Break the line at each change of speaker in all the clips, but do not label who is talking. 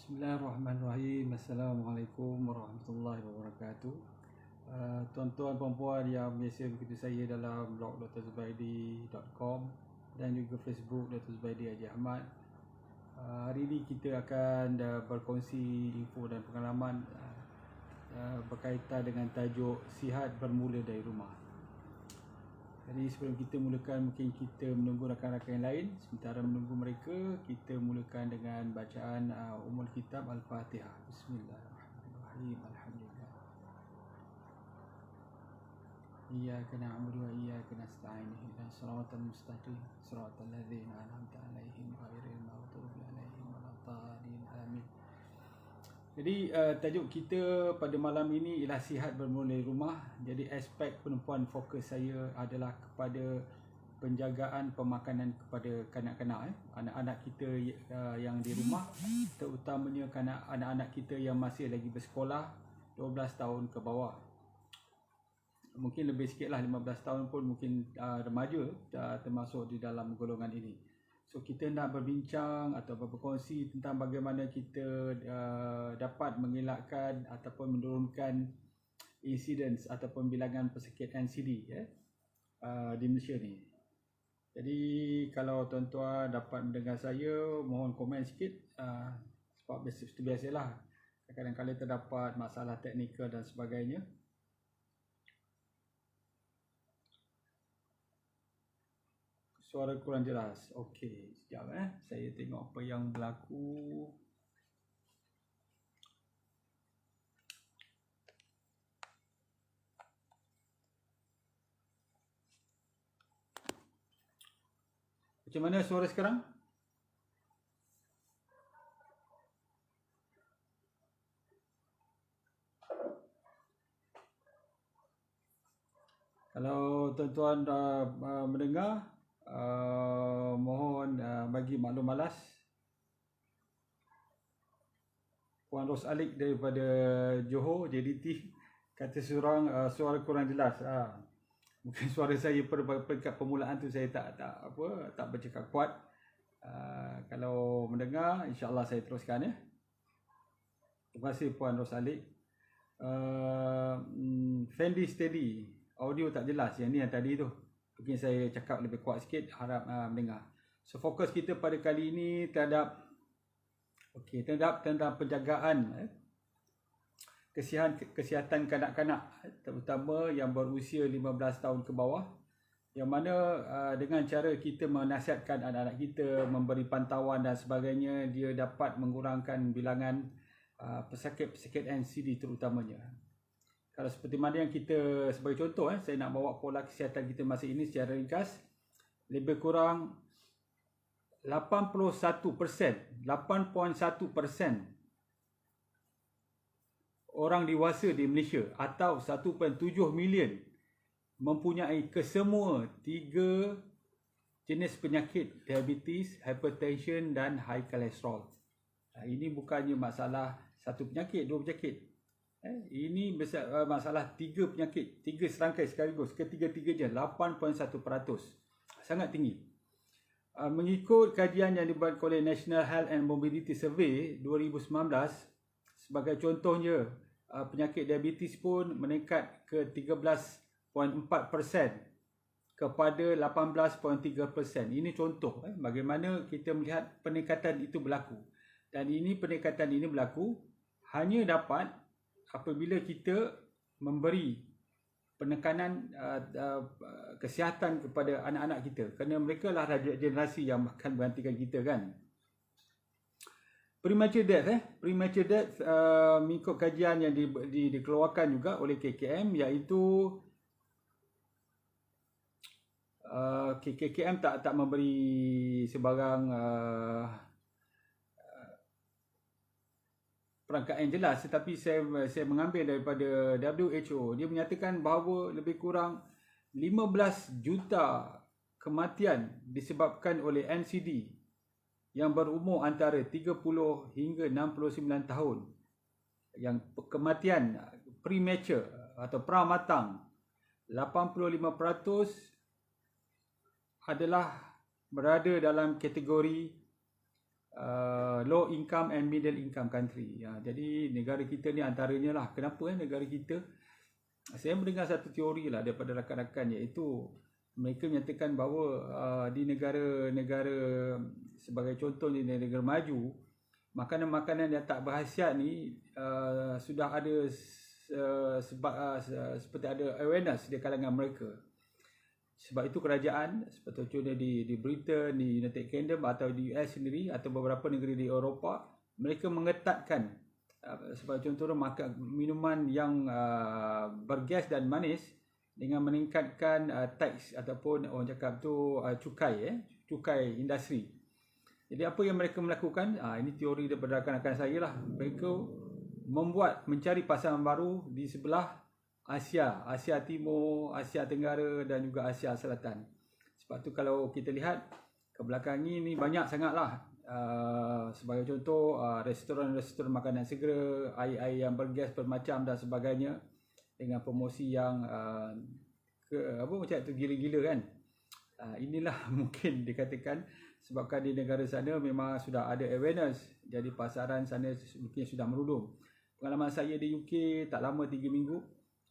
Bismillahirrahmanirrahim. Assalamualaikum warahmatullahi wabarakatuh. Tuan-tuan puan-puan yang biasa mengikuti saya dalam blog drzubaidi.com dan juga Facebook Dr. Zubaidi Haji Ahmad. Hari ini kita akan berkongsi info dan pengalaman berkaitan dengan tajuk sihat bermula dari rumah. Jadi sebelum kita mulakan, mungkin kita menunggu rakan-rakan yang lain. Sementara menunggu mereka, kita mulakan dengan bacaan Ummul Kitab Al-Fatihah. Bismillahirrahmanirrahim. Alhamdulillah. Iyyaka na'budu wa iyyaka nasta'in. Ihdinas siratal mustaqim. Siratal ladzina an'amta 'alaihim ghairil maghdubi 'alaihim waladdallin. Amin. Jadi tajuk kita pada malam ini ialah sihat bermula dari rumah. Jadi aspek penumpuan fokus saya adalah kepada penjagaan pemakanan kepada kanak-kanak, anak-anak kita yang di rumah, terutamanya anak-anak kita yang masih lagi bersekolah 12 tahun ke bawah. Mungkin lebih sikit lah, 15 tahun pun mungkin remaja termasuk di dalam golongan ini. So kita nak berbincang atau berkongsi tentang bagaimana kita dapat mengelakkan ataupun menurunkan insiden ataupun bilangan pesakit NCD di Malaysia ni. Jadi kalau tuan-tuan dapat mendengar saya, mohon komen sikit sebab biasalah kadang-kadang terdapat masalah teknikal dan sebagainya. Suara kurang jelas. Okey, sekejap saya tengok apa yang berlaku. Macam mana suara sekarang? Kalau tuan-tuan mendengar, mohon bagi maklum malas. Puan Ros Alik daripada Johor JDT kata suara kurang jelas. Mungkin suara saya pada permulaan tu saya tak bercakap kuat. Kalau mendengar, insya-Allah saya teruskan ya. Terima kasih Puan Ros Alik. Fendi Steady, audio tak jelas. Yang ni yang tadi tu. Mungkin saya cakap lebih kuat sikit, harap mendengar. So fokus kita pada kali ini terhadap tentang penjagaan kesihatan kanak-kanak, terutama yang berusia 15 tahun ke bawah, yang mana dengan cara kita menasihatkan anak-anak kita, memberi pantauan dan sebagainya, dia dapat mengurangkan bilangan pesakit-pesakit NCD terutamanya. Kalau seperti mana yang kita, sebagai contoh saya nak bawa pola kesihatan kita masa ini secara ringkas. Lebih kurang 8.1% orang dewasa di Malaysia atau 1.7 million mempunyai kesemua 3 jenis penyakit: diabetes, hypertension dan high cholesterol. Ini bukannya masalah satu penyakit, dua penyakit. Ini masalah 3 penyakit, 3 serangkai sekaligus, ketiga-tiganya 8.1%. Sangat tinggi. Mengikut kajian yang dibuat oleh National Health and Mobility Survey 2019, sebagai contohnya, penyakit diabetes pun meningkat ke 13.4% kepada 18.3%. Ini contoh bagaimana kita melihat peningkatan itu berlaku. Dan peningkatan ini berlaku hanya dapat apabila kita memberi penekanan kesihatan kepada anak-anak kita, kerana mereka lah generasi yang akan menggantikan kita kan. Premature death mengikut kajian yang dikeluarkan juga oleh KKM, iaitu KKM tak memberi sebarang perangkat yang jelas, tetapi saya mengambil daripada WHO. Dia menyatakan bahawa lebih kurang 15 juta kematian disebabkan oleh NCD yang berumur antara 30 hingga 69 tahun. Yang kematian premature atau pramatang, 85% adalah berada dalam kategori low income and middle income country. Jadi negara kita ni antaranya lah. Kenapa negara kita, saya mendengar satu teori lah daripada rakan-rakan, iaitu mereka menyatakan bahawa di negara-negara sebagai contoh di negara maju, makanan-makanan yang tak berkhasiat ni sudah ada seperti ada awareness di kalangan mereka. Sebab itu kerajaan seperti contohnya di Britain, di United Kingdom atau di US sendiri atau beberapa negeri di Eropah, mereka mengetatkan sebagai contohnya makan minuman yang bergas dan manis dengan meningkatkan tax ataupun orang cakap tu cukai industri. Jadi apa yang mereka melakukan, ini teori daripada rakan-rakan saya lah, mereka mencari pasaran baru di sebelah Asia Timur, Asia Tenggara dan juga Asia Selatan. Sebab tu kalau kita lihat ke belakang ni banyak sangatlah sebagai contoh restoran-restoran makanan segera, air yang bergas bermacam dan sebagainya, dengan promosi yang macam tu gila-gila kan. Inilah mungkin dikatakan sebabkan di negara sana memang sudah ada awareness, jadi pasaran sana mungkin sudah merudum. Pengalaman saya di UK tak lama 3 minggu,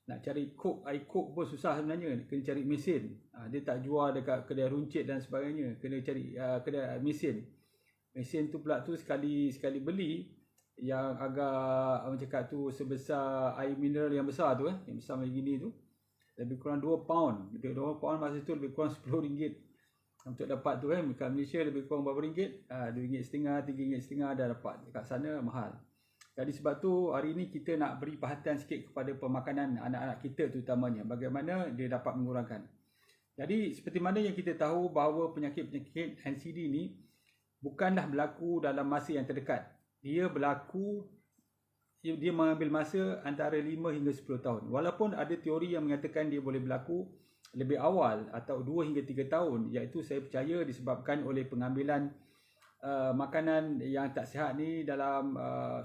nak cari air Coke pun susah sebenarnya, kena cari mesin. Dia tak jual dekat kedai runcit dan sebagainya, kena cari kedai mesin tu pula tu sekali beli yang agak orang cakap tu sebesar air mineral yang besar tu yang besar macam gini tu, lebih kurang 2 pound. 2 pound masa tu lebih kurang RM10 untuk dapat tu kan. Dekat Malaysia lebih kurang berapa ringgit? RM2.50, RM3.50 dah dapat. Dekat sana mahal. Jadi sebab tu hari ini kita nak beri perhatian sikit kepada pemakanan anak-anak kita terutamanya, bagaimana dia dapat mengurangkan. Jadi seperti mana yang kita tahu bahawa penyakit-penyakit NCD ni bukanlah berlaku dalam masa yang terdekat. Dia mengambil masa antara 5 hingga 10 tahun. Walaupun ada teori yang mengatakan dia boleh berlaku lebih awal atau 2 hingga 3 tahun, iaitu saya percaya disebabkan oleh pengambilan makanan yang tak sihat ni dalam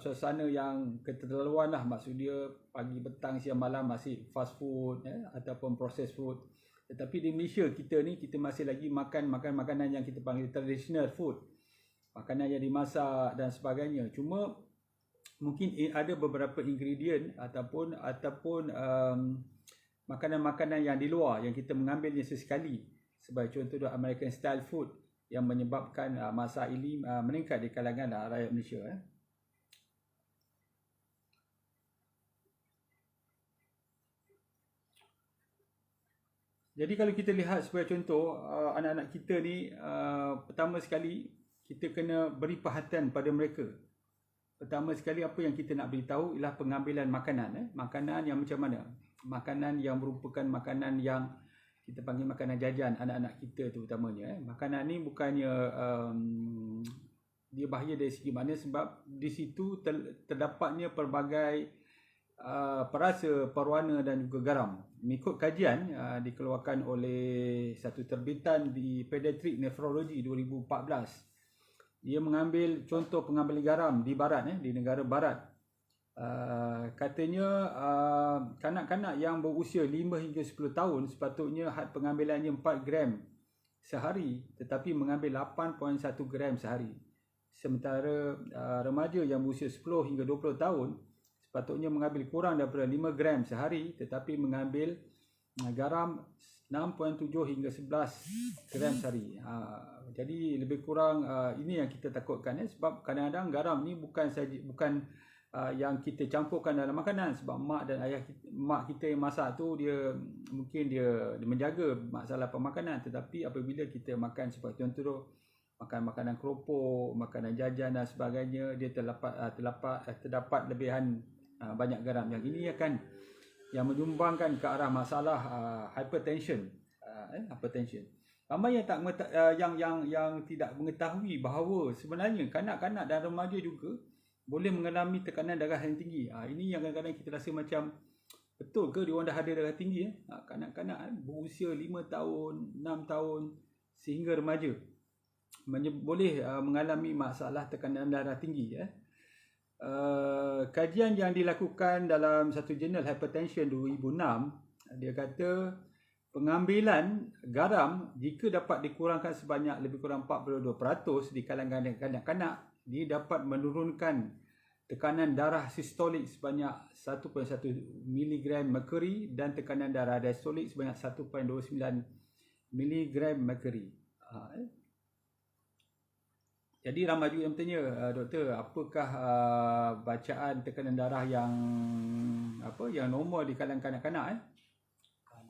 suasana yang keterlaluan lah. Maksud dia pagi, petang, siang, malam masih fast food ataupun processed food. Tetapi di Malaysia kita ni, kita masih lagi makan makanan yang kita panggil traditional food, makanan yang dimasak dan sebagainya. Cuma mungkin ada beberapa ingredient ataupun makanan-makanan yang di luar yang kita mengambilnya sesekali, sebagai contoh American style food, yang menyebabkan masalah ini meningkat di kalangan rakyat Malaysia. Jadi kalau kita lihat sebagai contoh anak-anak kita ni, pertama sekali kita kena beri perhatian pada mereka. Pertama sekali apa yang kita nak beritahu ialah pengambilan makanan. Makanan yang macam mana? Makanan yang merupakan makanan yang kita panggil makanan jajan anak-anak kita terutamanya. Makanan ni bukannya dia bahaya dari segi mana, sebab di situ terdapatnya pelbagai perasa, perwarna dan juga garam. Mengikut kajian dikeluarkan oleh satu terbitan di Pediatric Nephrology 2014, dia mengambil contoh pengambilan garam di barat, di negara barat. Katanya kanak-kanak yang berusia 5 hingga 10 tahun sepatutnya had pengambilannya 4 gram sehari, tetapi mengambil 8.1 gram sehari. Sementara remaja yang berusia 10 hingga 20 tahun sepatutnya mengambil kurang daripada 5 gram sehari, tetapi mengambil garam 6.7 hingga 11 gram sehari. Jadi lebih kurang ini yang kita takutkan, sebab kadang-kadang garam ni bukan yang kita campurkan dalam makanan. Sebab mak kita yang masak tu, dia mungkin dia menjaga masalah pemakanan, tetapi apabila kita makan seperti contoh makan makanan keropok, makanan jajan dan sebagainya, dia terdapat lebihan banyak garam. Yang ini akan yang menyumbangkan ke arah masalah hypertension. Ramai yang tidak mengetahui bahawa sebenarnya kanak-kanak dan remaja juga boleh mengalami tekanan darah yang tinggi. Ini yang kadang-kadang kita rasa macam betul ke dia orang dah ada darah tinggi? Kanak-kanak berusia 5 tahun, 6 tahun sehingga remaja boleh mengalami masalah tekanan darah tinggi. Kajian yang dilakukan dalam satu jurnal Hypertension 2006, dia kata pengambilan garam jika dapat dikurangkan sebanyak lebih kurang 42% di kalangan kanak-kanak dia dapat menurunkan tekanan darah sistolik sebanyak 1.1 mg mercury dan tekanan darah diastolik sebanyak 1.29 mg mercury. Jadi ramai juga yang bertanya, doktor, apakah bacaan tekanan darah yang normal di kalangan kanak-kanak?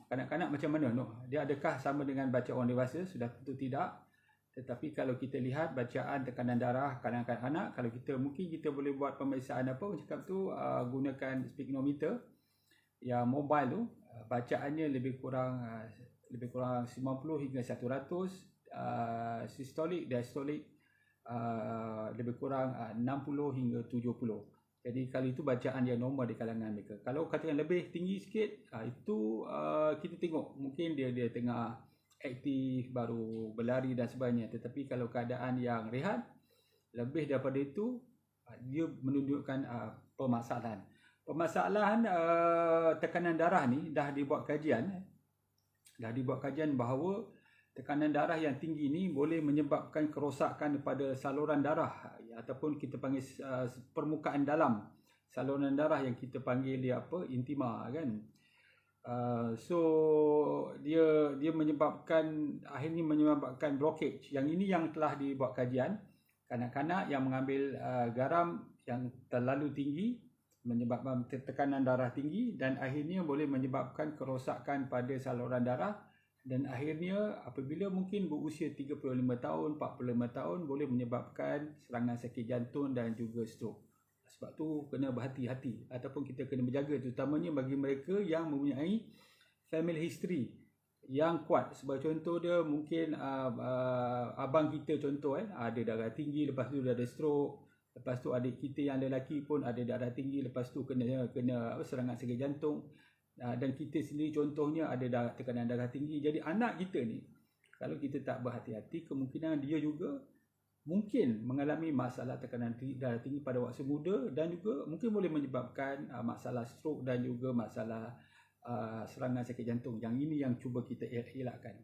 Kanak-kanak macam mana? Dia adakah sama dengan bacaan orang dewasa? Sudah tentu tidak. Tetapi kalau kita lihat bacaan tekanan darah kalangan kanak-kanak, kalau kita boleh buat pemeriksaan orang cakap tu gunakan sphygmometer yang mobile tu, bacaannya lebih kurang 90 hingga 100, sistolik, diastolik lebih kurang 60 hingga 70. Jadi kalau itu bacaan yang normal di kalangan mereka. Kalau katakan lebih tinggi sikit, itu kita tengok mungkin dia tengah aktif, baru berlari dan sebagainya. Tetapi kalau keadaan yang rehat, lebih daripada itu, dia menunjukkan permasalahan. Permasalahan tekanan darah ni dah dibuat kajian bahawa tekanan darah yang tinggi ni boleh menyebabkan kerosakan pada saluran darah ataupun kita panggil permukaan dalam saluran darah yang kita panggil dia intima kan. So dia akhirnya menyebabkan blockage. Yang ini yang telah dibuat kajian, kanak-kanak yang mengambil garam yang terlalu tinggi menyebabkan tekanan darah tinggi dan akhirnya boleh menyebabkan kerosakan pada saluran darah, dan akhirnya apabila mungkin berusia 35 tahun, 45 tahun boleh menyebabkan serangan sakit jantung dan juga stroke. Sebab tu kena berhati-hati ataupun kita kena berjaga, terutamanya bagi mereka yang mempunyai family history yang kuat. Sebagai contoh dia mungkin abang kita contoh ada darah tinggi, lepas tu dia ada stroke, lepas tu adik kita yang lelaki pun ada darah tinggi, lepas tu kena serangan sakit jantung, dan kita sendiri contohnya ada tekanan darah tinggi. Jadi anak kita ni kalau kita tak berhati-hati, kemungkinan dia juga mungkin mengalami masalah tekanan darah tinggi pada waktu muda dan juga mungkin boleh menyebabkan masalah stroke dan juga masalah serangan sakit jantung. Yang ini yang cuba kita elakkan.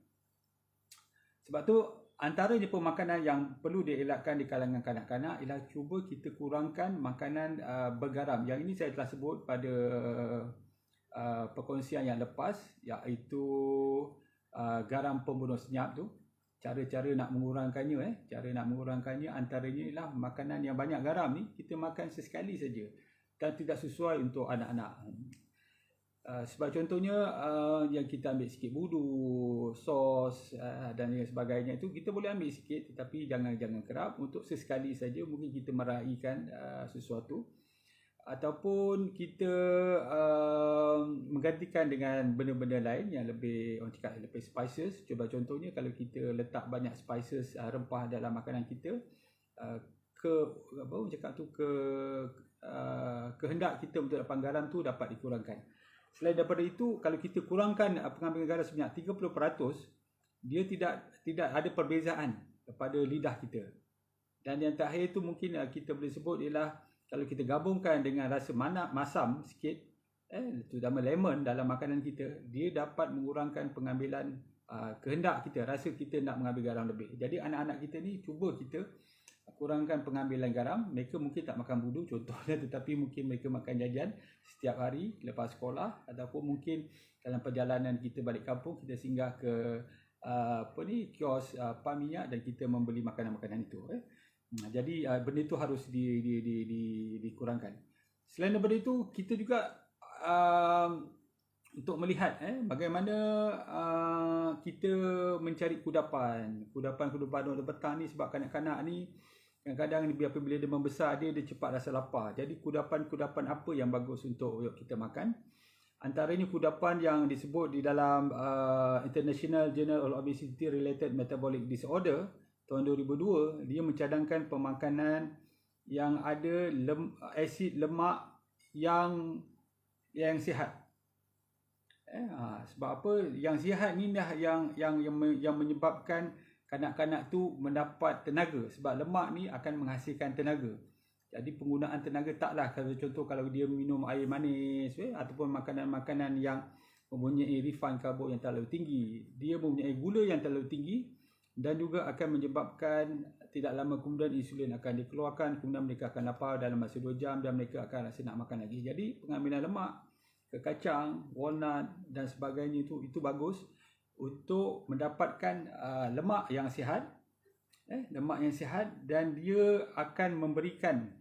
Sebab tu antaranya pemakanan yang perlu dielakkan di kalangan kanak-kanak ialah cuba kita kurangkan makanan bergaram. Yang ini saya telah sebut pada perkongsian yang lepas, iaitu garam pembunuh senyap tu. Cara-cara nak mengurangkannya, antaranya ialah makanan yang banyak garam ni kita makan sesekali saja dan tidak sesuai untuk anak-anak. Sebab contohnya yang kita ambil sikit budu, sos dan sebagainya itu kita boleh ambil sikit, tetapi jangan kerap, untuk sesekali saja mungkin kita meraihkan sesuatu, ataupun kita menggantikan dengan benda-benda lain yang lebih lebih spices. Cuba contohnya kalau kita letak banyak spices, rempah dalam makanan kita, kehendak kita untuk dapat garam tu dapat dikurangkan. Selain daripada itu, kalau kita kurangkan pengambilan garam sebanyak 30%, dia tidak ada perbezaan pada lidah kita. Dan yang terakhir tu mungkin kita boleh sebut ialah kalau kita gabungkan dengan rasa masam sikit, terutama lemon dalam makanan kita, dia dapat mengurangkan pengambilan kehendak kita, rasa kita nak mengambil garam lebih. Jadi anak-anak kita ni cuba kita kurangkan pengambilan garam. Mereka mungkin tak makan budu contohnya, tetapi mungkin mereka makan jajan setiap hari lepas sekolah, ataupun mungkin dalam perjalanan kita balik kampung kita singgah ke kios pam minyak dan kita membeli makanan-makanan itu. Jadi benda itu harus dikurangkan. Selain daripada itu, kita juga untuk melihat bagaimana kita mencari kudapan waktu petang ni, sebab kanak-kanak ni kadang-kadang apabila dia membesar dia cepat rasa lapar. Jadi kudapan apa yang bagus untuk kita makan? Antaranya kudapan yang disebut di dalam International Journal of Obesity Related Metabolic Disorder tahun 2002, dia mencadangkan pemakanan yang ada asid lemak yang sihat. Sebab apa? Yang sihat ni dah yang menyebabkan kanak-kanak tu mendapat tenaga, sebab lemak ni akan menghasilkan tenaga. Jadi penggunaan tenaga taklah kalau dia minum air manis ataupun makanan-makanan yang mempunyai refined karbo yang terlalu tinggi, dia mempunyai gula yang terlalu tinggi dan juga akan menyebabkan tidak lama kemudian insulin akan dikeluarkan, kemudian mereka akan lapar dalam masa 2 jam dan mereka akan rasa nak makan lagi. Jadi pengambilan lemak ke kacang, walnut dan sebagainya itu bagus untuk mendapatkan lemak yang sihat, lemak yang sihat, dan dia akan memberikan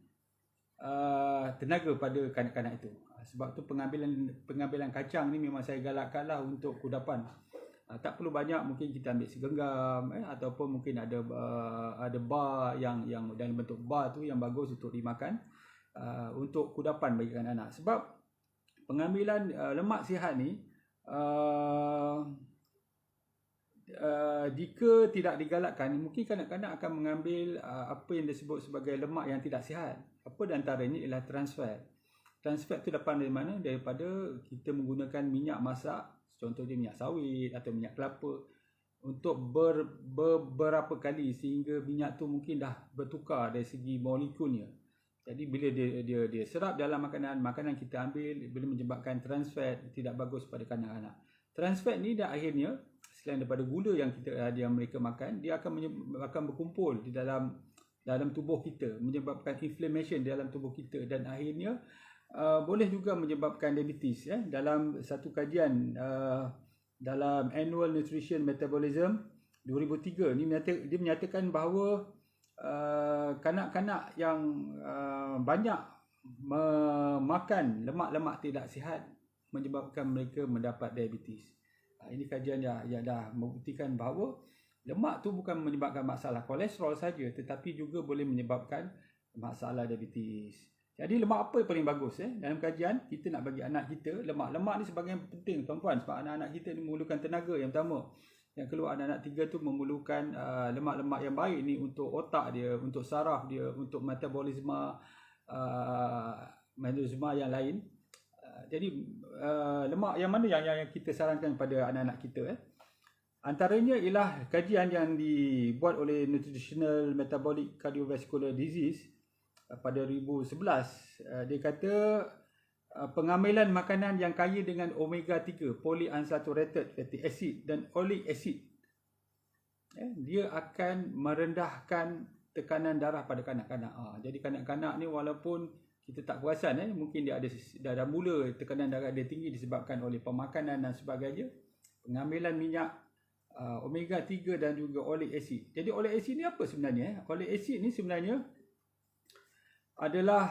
tenaga pada kanak-kanak itu. Sebab tu pengambilan kacang ni memang saya galakkanlah untuk kudapan. Tak perlu banyak, mungkin kita ambil segenggam, ataupun mungkin ada bar yang dalam bentuk bar tu yang bagus untuk dimakan untuk kudapan bagi anak-anak. Sebab pengambilan lemak sihat ni jika tidak digalakkan, mungkin kanak-kanak akan mengambil apa yang disebut sebagai lemak yang tidak sihat. Apa di antaranya ialah trans fat. Trans fat tu dapat dari mana? Daripada kita menggunakan minyak masak, contohnya minyak sawit atau minyak kelapa, untuk beberapa kali sehingga minyak tu mungkin dah bertukar dari segi molekulnya. Jadi bila dia serap dalam makanan kita ambil, boleh menyebabkan trans fat, tidak bagus pada kanak-kanak. Trans fat ni dah akhirnya selain daripada gula yang mereka makan, dia akan berkumpul di dalam tubuh kita, menyebabkan inflammation di dalam tubuh kita, dan akhirnya boleh juga menyebabkan diabetes. Dalam satu kajian dalam Annual Nutrition Metabolism 2003 ni dia menyatakan bahawa kanak-kanak yang banyak memakan lemak-lemak tidak sihat menyebabkan mereka mendapat diabetes. Ini kajian yang dah membuktikan bahawa lemak tu bukan menyebabkan masalah kolesterol saja, tetapi juga boleh menyebabkan masalah diabetes. Jadi lemak apa yang paling bagus? Dalam kajian, kita nak bagi anak kita lemak ni sebagai yang penting, tuan-tuan, sebab anak-anak kita ni memerlukan tenaga yang pertama. Yang kedua, anak-anak tiga tu memerlukan lemak-lemak yang baik ni untuk otak dia, untuk saraf dia, untuk metabolisme yang lain. Jadi lemak yang mana yang kita sarankan kepada anak-anak kita? Antaranya ialah kajian yang dibuat oleh Nutritional Metabolic Cardiovascular Disease pada 2011. Dia kata pengambilan makanan yang kaya dengan omega 3, polyunsaturated fatty acid dan oleic acid, dia akan merendahkan tekanan darah pada kanak-kanak. Jadi kanak-kanak ni walaupun kita tak perasan, mungkin dia ada dah mula tekanan darah dia tinggi disebabkan oleh pemakanan dan sebagainya, pengambilan minyak omega 3 dan juga oleic acid. Jadi oleic acid ni apa sebenarnya? Oleic acid ni sebenarnya adalah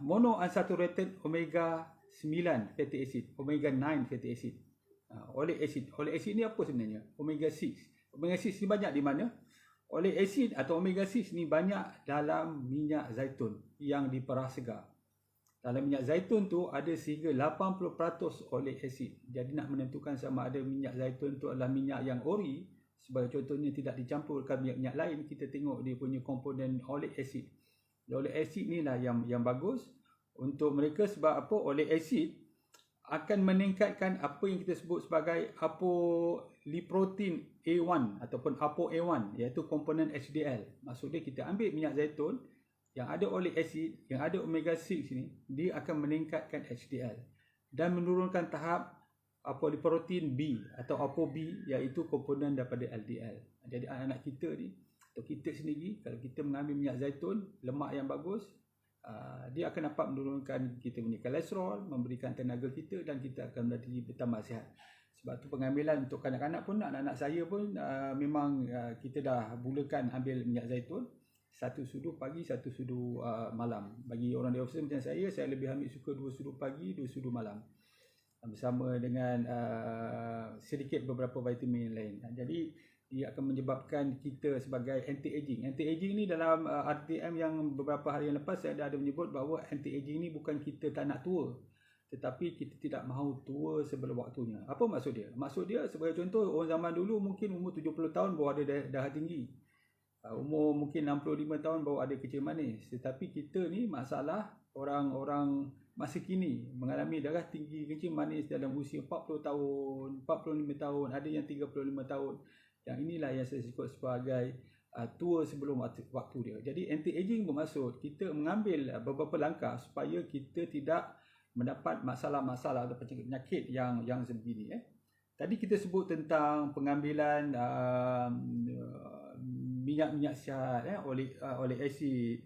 monounsaturated omega 9 fatty acid, omega 9 fatty acid. Oleic acid ni apa sebenarnya? Omega 6. Omega 6 ni banyak di mana? Oleic acid atau omega 6 ni banyak dalam minyak zaitun yang diperah segar. Dalam minyak zaitun tu ada sehingga 80% oleic acid. Jadi nak menentukan sama ada minyak zaitun tu adalah minyak yang ori, sebagai contohnya tidak dicampurkan minyak-minyak lain, kita tengok dia punya komponen oleic acid. Oleic acid ni lah yang bagus untuk mereka. Sebab apa? Oleic acid akan meningkatkan apa yang kita sebut sebagai apolipoprotein A1 ataupun ApoA1, iaitu komponen HDL. Maksudnya kita ambil minyak zaitun yang ada oleic acid, yang ada omega 6 ni, dia akan meningkatkan HDL dan menurunkan tahap apolipoprotein B atau ApoB, iaitu komponen daripada LDL. Jadi anak-anak kita ni atau kita sendiri, kalau kita mengambil minyak zaitun, lemak yang bagus, dia akan dapat menurunkan kita punya kolesterol, memberikan tenaga kita, dan kita akan menjadi bertambah sihat. Sebab tu pengambilan untuk kanak-kanak pun, anak-anak saya pun memang kita dah mulakan ambil minyak zaitun, satu sudu pagi, satu sudu malam. Bagi orang dewasa macam saya lebih ambil suka 2 sudu pagi, 2 sudu malam, bersama dengan sedikit beberapa vitamin lain. Jadi dia akan menyebabkan kita sebagai anti-aging. Anti-aging ni dalam RTM yang beberapa hari yang lepas saya ada menyebut bahawa anti-aging ni bukan kita tak nak tua, tetapi kita tidak mahu tua sebelum waktunya. Apa maksud dia? Maksud dia sebagai contoh, orang zaman dulu mungkin umur 70 tahun baru ada darah tinggi, umur mungkin 65 tahun baru ada kencing manis. Tetapi kita ni masalah orang-orang masa kini mengalami darah tinggi, kencing manis dalam usia 40 tahun, 45 tahun, ada yang 35 tahun. Yang inilah yang saya sebut sebagai tua sebelum waktu dia. Jadi anti-aging bermaksud kita mengambil beberapa langkah supaya kita tidak mendapat masalah-masalah atau penyakit yang sebegini. Tadi kita sebut tentang pengambilan minyak-minyak sihat, oleh asid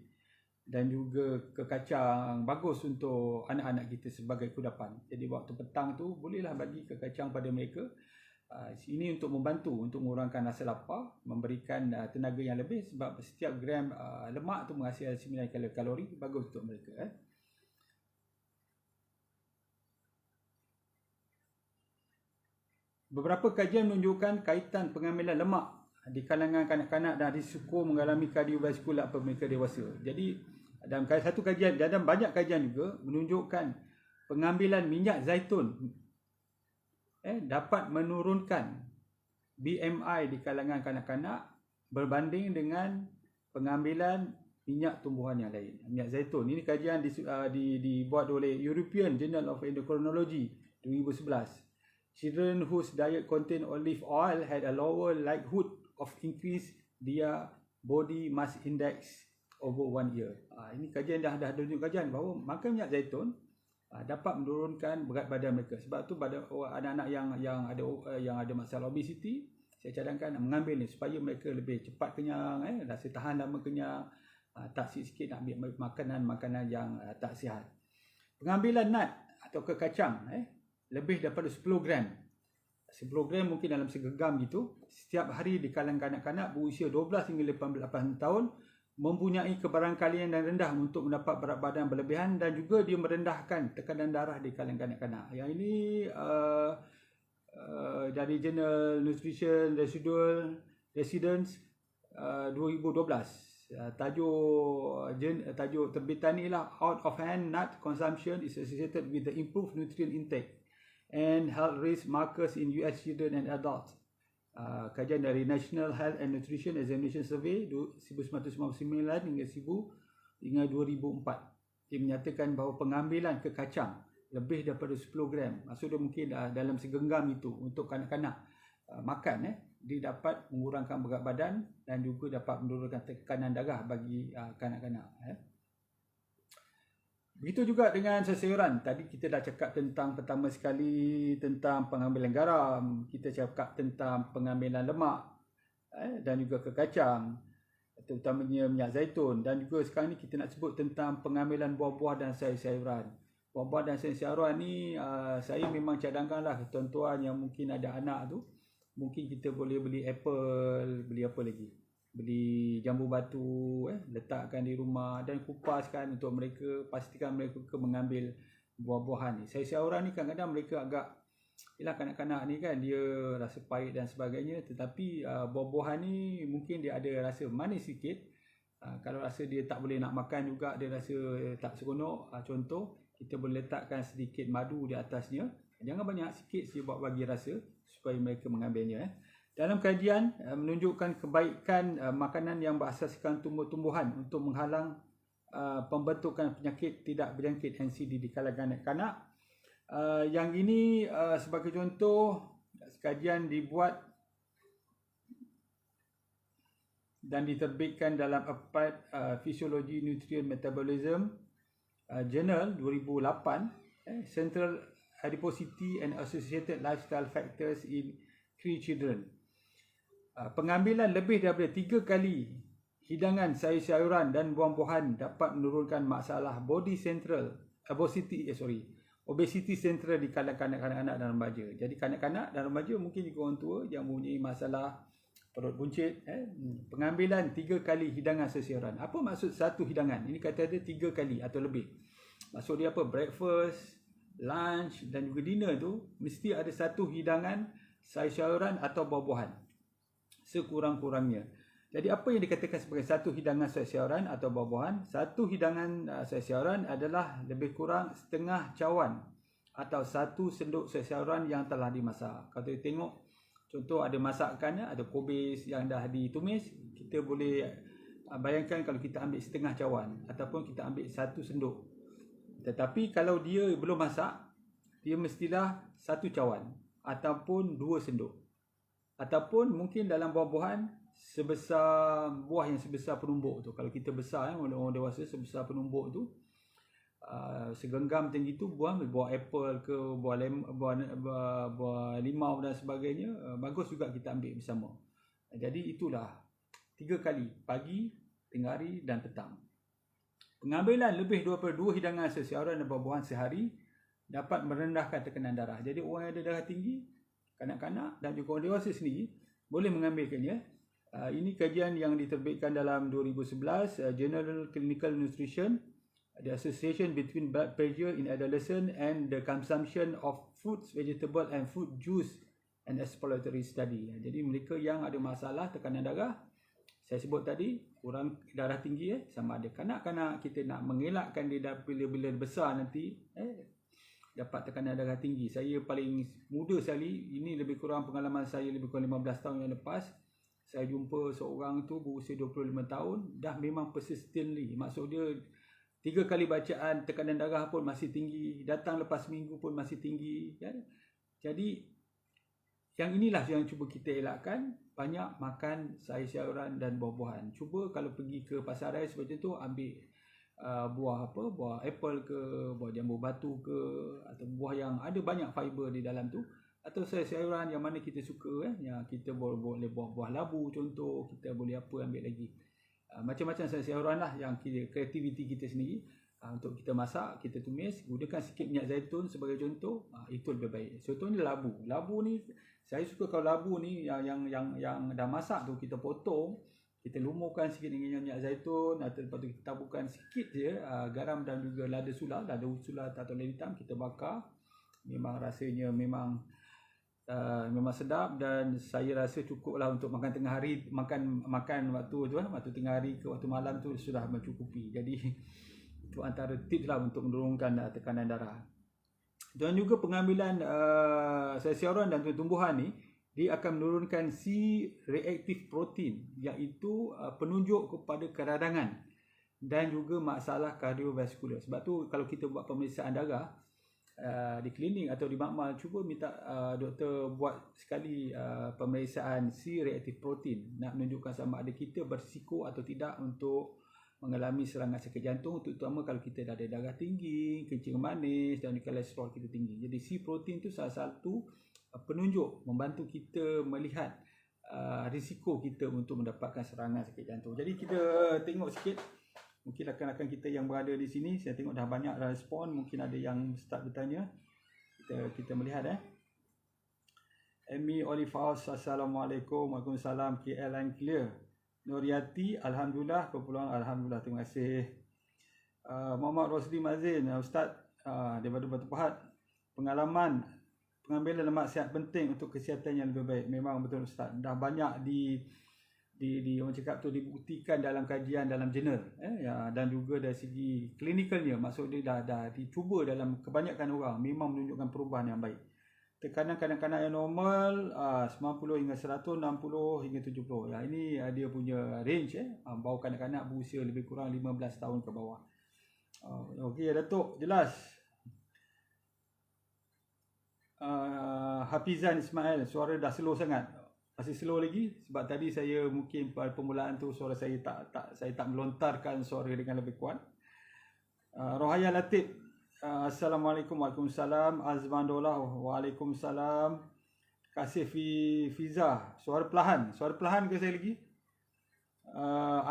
dan juga ke kacang, bagus untuk anak-anak kita sebagai kudapan. Jadi waktu petang tu bolehlah bagi ke kacang pada mereka. Ini untuk membantu untuk mengurangkan rasa lapar, memberikan tenaga yang lebih, sebab setiap gram lemak tu menghasilkan 9 kalori, bagus untuk mereka. Beberapa kajian menunjukkan kaitan pengambilan lemak di kalangan kanak-kanak dan risiko mengalami kardiovaskular pada mereka dewasa. Jadi dalam satu kajian, dan banyak kajian juga menunjukkan pengambilan minyak zaitun dapat menurunkan BMI di kalangan kanak-kanak berbanding dengan pengambilan minyak tumbuhan yang lain. Minyak zaitun ini kajian dibuat oleh European Journal of Endocrinology 2011. Children whose diet contained olive oil had a lower likelihood of increase their body mass index over 1 year. Ini kajian dah tunjuk kajian bahawa makan minyak zaitun dapat menurunkan berat badan mereka. Sebab tu pada anak-anak yang ada masalah obesity, saya cadangkan mengambil ni supaya mereka lebih cepat kenyang, rasa tahan lama kenyang, tak sikit nak ambil makanan yang tak sihat. Pengambilan nut atau ke kacang lebih daripada 10 gram. 10 gram mungkin dalam segenggam gitu setiap hari di kalangan kanak-kanak berusia 12 hingga 18 tahun mempunyai kebarangkalian yang rendah untuk mendapat berat badan berlebihan, dan juga dia merendahkan tekanan darah di kalangan kanak-kanak. Yang ini dari Journal Nutrition Residence 2012. Tajuk terbitan ni lah, out of hand nut consumption is associated with the improved nutrient intake and health risk markers in US children and adults. Kajian dari National Health and Nutrition Examination Survey 1999 hingga 2004. Dia menyatakan bahawa pengambilan ke kacang lebih daripada 10 gram, maksud dia mungkin dalam segenggam itu untuk kanak-kanak makan, dia dapat mengurangkan berat badan dan juga dapat menurunkan tekanan darah bagi kanak-kanak. Begitu juga dengan sayuran. Tadi kita dah cakap tentang pertama sekali tentang pengambilan garam, kita cakap tentang pengambilan lemak dan juga ke kacang, terutamanya minyak zaitun, dan juga sekarang ni kita nak sebut tentang pengambilan buah-buah dan sayur-sayuran. Buah-buah dan sayur-sayuran ni saya memang cadangkanlah tuan-tuan yang mungkin ada anak tu, mungkin kita boleh beli apple, beli apa lagi? Beli jambu batu, letakkan di rumah dan kupaskan untuk mereka, pastikan mereka mengambil buah-buahan ni. Sayur-sayuran ni kadang-kadang mereka agak, ialah kanak-kanak ni kan dia rasa pahit dan sebagainya, tetapi buah-buahan ni mungkin dia ada rasa manis sikit. Kalau rasa dia tak boleh nak makan juga, dia rasa tak seronok, contoh kita boleh letakkan sedikit madu di atasnya, jangan banyak, sikit saja buat bagi rasa supaya mereka mengambilnya. Dalam kajian menunjukkan kebaikan makanan yang berasaskan tumbuh-tumbuhan untuk menghalang pembentukan penyakit tidak berjangkit NCD di kalangan kanak-kanak. Yang ini sebagai contoh, kajian dibuat dan diterbitkan dalam Applied Physiology Nutrient Metabolism Journal 2008, Central Adiposity and Associated Lifestyle Factors in 3 Children. Pengambilan lebih daripada 3 kali hidangan sayur-sayuran dan buah-buahan dapat menurunkan masalah obesity central di kalangan kanak-kanak dan remaja. Jadi kanak-kanak dan remaja, mungkin juga orang tua yang mempunyai masalah perut buncit, pengambilan 3 kali hidangan sayur-sayuran. Apa maksud satu hidangan? Ini kata ada 3 kali atau lebih. Maksud dia apa? Breakfast, lunch dan juga dinner tu mesti ada satu hidangan sayur-sayuran atau buah-buahan sekurang-kurangnya. Jadi apa yang dikatakan sebagai satu hidangan sayur-sayuran atau buah-buahan? Satu hidangan sayur-sayuran adalah lebih kurang setengah cawan atau 1 sendok sayur-sayuran yang telah dimasak. Kalau kita tengok contoh ada masakan, ada kubis yang dah ditumis, kita boleh bayangkan kalau kita ambil setengah cawan ataupun kita ambil 1 sendok. Tetapi kalau dia belum masak, dia mestilah 1 cawan ataupun 2 sendok. Ataupun mungkin dalam buah-buahan sebesar buah yang sebesar penumbuk tu. Kalau kita besar, orang dewasa sebesar penumbuk tu, segenggam tinggi tu buah apple ke buah limau dan sebagainya, bagus juga kita ambil bersama. Jadi itulah 3 kali, pagi, tengah hari dan petang. Pengambilan lebih daripada 2 hidangan sayur-sayuran dan buah-buahan sehari dapat merendahkan tekanan darah. Jadi orang yang ada darah tinggi, kanak-kanak dan juga orang dewasa sendiri boleh mengambilkannya. Ini kajian yang diterbitkan dalam 2011, Journal Clinical Nutrition, the association between blood pressure in adolescent and the consumption of fruits, vegetable and fruit juice and exploratory study. Jadi mereka yang ada masalah tekanan darah, saya sebut tadi, kurang darah tinggi, sama ada kanak-kanak kita nak mengelakkan dia bila besar nanti dapat tekanan darah tinggi. Saya paling muda sekali, ini lebih kurang pengalaman saya lebih kurang 15 tahun yang lepas. Saya jumpa seorang tu berusia 25 tahun, dah memang persistently. Maksud dia 3 kali bacaan tekanan darah pun masih tinggi, datang lepas seminggu pun masih tinggi. Kan? Jadi yang inilah yang cuba kita elakkan, banyak makan sayur-sayuran dan buah-buahan. Cuba kalau pergi ke pasar raya seperti tu, ambil buah apple ke, buah jambu batu ke, atau buah yang ada banyak fiber di dalam tu, atau sayur-sayuran yang mana kita suka, yang kita boleh buah labu contoh, kita boleh apa ambil lagi. Macam-macam sayur-sayuran lah yang kreativiti kita sendiri. Untuk kita masak, kita tumis, gunakan sikit minyak zaitun sebagai contoh, itu lebih baik. Contohnya labu. Labu ni saya suka kalau labu ni yang dah masak tu kita potong, kita lumurkan sikit dengan minyak zaitun, atau lepas tu kita taburkan sikit je garam dan juga lada sula atau lada hitam, kita bakar. Memang rasanya memang sedap, dan saya rasa cukuplah untuk makan tengah hari, makan waktu tu waktu tengah hari ke waktu malam tu sudah mencukupi. Jadi itu antara tips lah untuk menurunkan tekanan darah. Dan juga pengambilan sayur-sayuran dan tumbuhan ni, dia akan menurunkan C-reactive protein, iaitu penunjuk kepada keradangan dan juga masalah kardiovaskular. Sebab tu kalau kita buat pemeriksaan darah di klinik atau di makmal, cuba minta doktor buat sekali pemeriksaan C-reactive protein, nak menunjukkan sama ada kita berisiko atau tidak untuk mengalami serangan sakit jantung, terutama kalau kita dah ada darah tinggi, kencing manis dan kolesterol kita tinggi. Jadi C protein tu salah satu penunjuk membantu kita melihat risiko kita untuk mendapatkan serangan sakit jantung. Jadi kita tengok sikit, mungkin rakan-rakan kita yang berada di sini, saya tengok dah banyak respon, mungkin ada yang start bertanya. Kita melihat Amy Olifaus, Assalamualaikum. Waalaikumsalam. KL and clear. Nuriati, Alhamdulillah. Kepulangan Alhamdulillah, terima kasih. Muhammad Rosli Mazin, Ustaz daripada Batu Pahat, pengambilan lemak sihat penting untuk kesihatan yang lebih baik. Memang betul Ustaz, dah banyak orang cakap tu dibuktikan dalam kajian dalam jurnal, dan juga dari segi klinikalnya, maksud dia dah dicuba dalam kebanyakan orang, memang menunjukkan perubahan yang baik. Tekanan kanak-kanak yang normal 90 hingga 100, 60 hingga 70. Ya, ini dia punya range bawah kanak-kanak berusia lebih kurang 15 tahun ke bawah. Okey Datuk, jelas. Hafizan Ismail, suara dah slow sangat. Masih slow lagi sebab tadi saya mungkin pada permulaan tu suara saya tak melontarkan suara dengan lebih kuat. Rohaya Latif, Assalamualaikum. Waalaikumsalam. Azman Dolah, Waalaikumsalam. Kasih Fiza, suara perlahan ke saya lagi?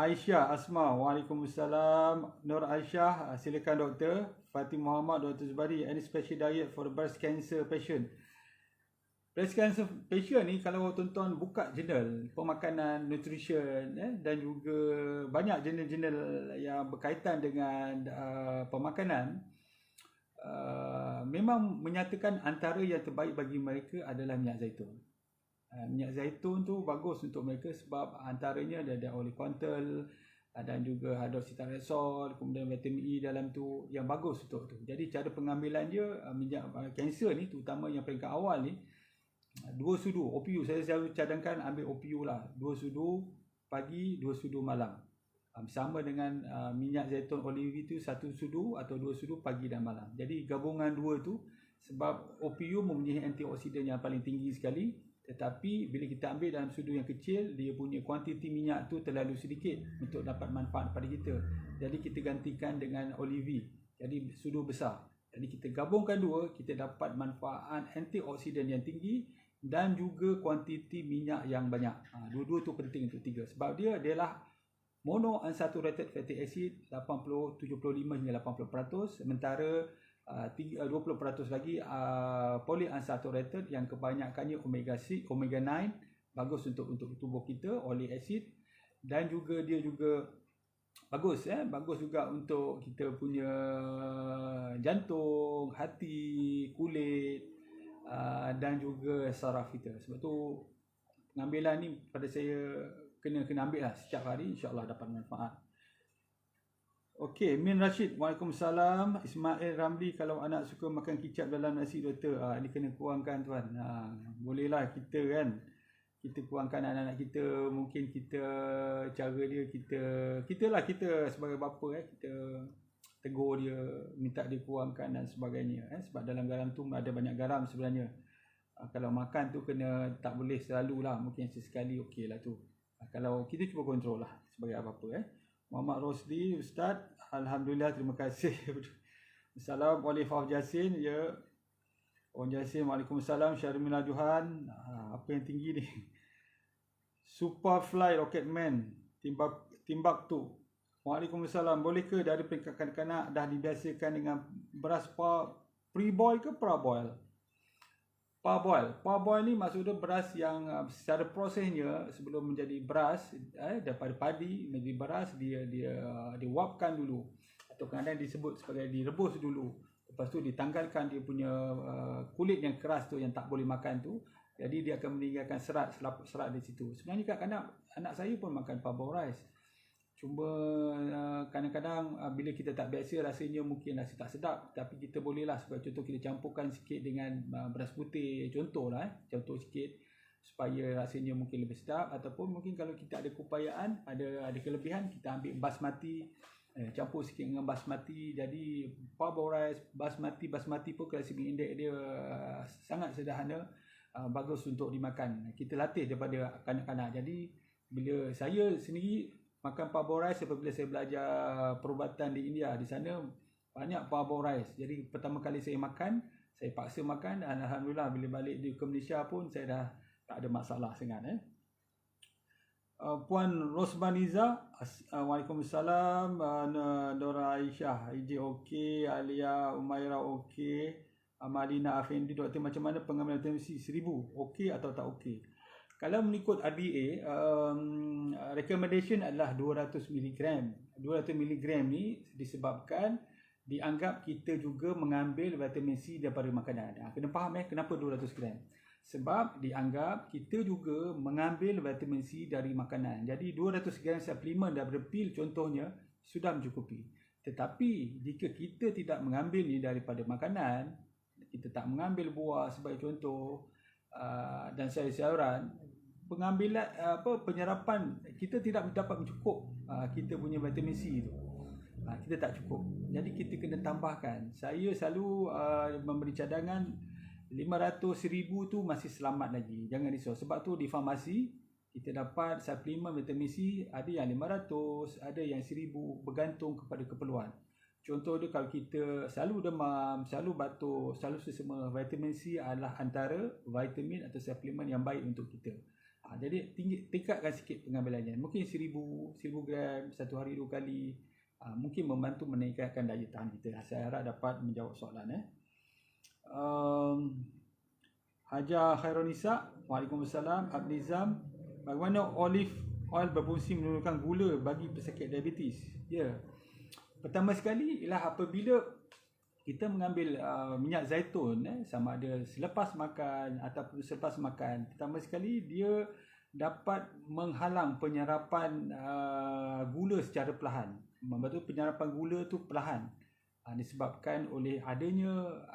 Aisyah Asma, Waalaikumsalam. Nur Aisyah, silakan doktor. Fatih Muhammad, Dr. Zubari, any special diet for breast cancer patient? Breast cancer patient ni, kalau tuan-tuan buka jurnal pemakanan, nutrition, dan juga banyak jurnal-jurnal yang berkaitan dengan pemakanan, memang menyatakan antara yang terbaik bagi mereka adalah minyak zaitun. Minyak zaitun tu bagus untuk mereka sebab antaranya ada olikontal dan juga hydroxytyrosol, kemudian vitamin E dalam tu yang bagus untuk tu. Jadi cara pengambilan dia, minyak kanser ni, terutama yang peringkat awal ni, 2 sudu OPU. Saya selalu cadangkan ambil OPU lah, 2 sudu pagi, 2 sudu malam. Sama dengan minyak zaitun olive itu 1 sudu atau 2 sudu pagi dan malam. Jadi gabungan 2 tu, sebab OPU mempunyai antioksidan yang paling tinggi sekali, tetapi bila kita ambil dalam sudu yang kecil, dia punya kuantiti minyak tu terlalu sedikit untuk dapat manfaat pada kita. Jadi kita gantikan dengan olive, jadi sudu besar. Jadi kita gabungkan 2, kita dapat manfaat antioksidan yang tinggi
dan juga kuantiti minyak yang banyak. Dua-dua tu penting untuk 3 sebab dia adalah monounsaturated fatty acid 75 hingga 80%, sementara 20% lagi polyunsaturated yang kebanyakannya omega 6, omega 9, bagus untuk tubuh kita, oleic acid, dan juga dia juga bagus juga untuk kita punya jantung, hati, kulit, dan juga saraf kita. Sebab tu pengambilan ni pada saya kena ambil lah setiap hari, insyaAllah dapat manfaat. Okey, Min Rashid, Waalaikumsalam. Ismail Ramli, kalau anak suka makan kicap dalam nasi doktor, ini kena kurangkan tuan. Bolehlah kita kan, kita kurangkan anak-anak kita, mungkin kita cara dia kita sebagai bapa kita tegur dia, minta dia kurangkan dan sebagainya sebab dalam garam tu ada banyak garam sebenarnya. Kalau makan tu kena tak boleh selalu lah, mungkin sesekali okey lah tu. Kalau kita cuba kontrol lah sebagai apa-apa Muhammad Rosli, Ustaz, Alhamdulillah, terima kasih. Assalamualaikum Oleh Jasin, ya. Orang Jasin, Waalaikumsalam. Syarmila Johan, apa yang tinggi ni? Superfly Rocketman, Timbuktu. Waalaikumsalam. Boleh ke dari peringkat kanak-kanak dah dibiasakan dengan beras pre-boil ke pra-boil? Parboil ni maksudnya beras yang secara prosesnya sebelum menjadi beras daripada padi menjadi beras, dia wapkan dulu, atau kadang-kadang disebut sebagai direbus dulu, lepas tu ditanggalkan dia punya kulit yang keras tu yang tak boleh makan tu, jadi dia akan meninggalkan serat di situ. Sebenarnya kadang-kadang anak saya pun makan parboil rice, cuma kadang-kadang bila kita tak biasa rasanya mungkin rasa tak sedap, tapi kita bolehlah, sebagai contoh kita campurkan sikit dengan beras putih, contoh sikit supaya rasanya mungkin lebih sedap. Ataupun mungkin kalau kita ada keupayaan, ada kelebihan, kita ambil basmati, campur sikit dengan basmati, jadi parboil rice. Basmati pun kalau segi indeks dia sangat sederhana, bagus untuk dimakan. Kita latih daripada kanak-kanak. Jadi bila saya sendiri makan parboil rice apabila saya belajar perubatan di India, di sana banyak parboil rice. Jadi pertama kali saya paksa makan, dan Alhamdulillah bila balik ke Malaysia pun saya dah tak ada masalah sangat. Puan Rosmaniza, Waalaikumsalam. Dora Aisyah, IJ okey, Alia Umaira okey, Amalina Afendi, doktor, macam mana pengambilan vitamin C 1000, okey atau tak okey? Kalau mengikut RDA, recommendation adalah 200 mg. 200 mg ni disebabkan dianggap kita juga mengambil vitamin C daripada makanan. Kena faham kenapa 200 gram. Sebab dianggap kita juga mengambil vitamin C dari makanan. Jadi 200 gram suplemen daripada pil contohnya sudah mencukupi. Tetapi jika kita tidak mengambil ni daripada makanan, kita tak mengambil buah sebagai contoh, dan sayur-sayuran, pengambilan penyerapan kita tidak dapat mencukup kita punya vitamin C tu, kita tak cukup. Jadi kita kena tambahkan. Saya selalu memberi cadangan 500,000 tu masih selamat lagi, jangan risau. Sebab tu di farmasi kita dapat suplemen vitamin C, ada yang 500, ada yang 1000, bergantung kepada keperluan. Contoh dia, kalau kita selalu demam, selalu batuk, selalu sesama, vitamin C adalah antara vitamin atau suplemen yang baik untuk kita. Jadi tingkatkan sikit pengambilannya. Mungkin 1000 gram satu hari 2 kali, mungkin membantu meningkatkan daya tahan kita. Saya harap dapat menjawab soalan. Hajar Khairunisa, Waalaikumsalam. Abnizam, bagaimana olive oil berfungsi menurunkan gula bagi pesakit diabetes? Pertama sekali ialah apabila kita mengambil minyak zaitun, sama ada selepas makan ataupun selepas makan, pertama sekali dia dapat menghalang penyerapan gula secara perlahan. Maksudnya penyerapan gula tu perlahan, disebabkan oleh adanya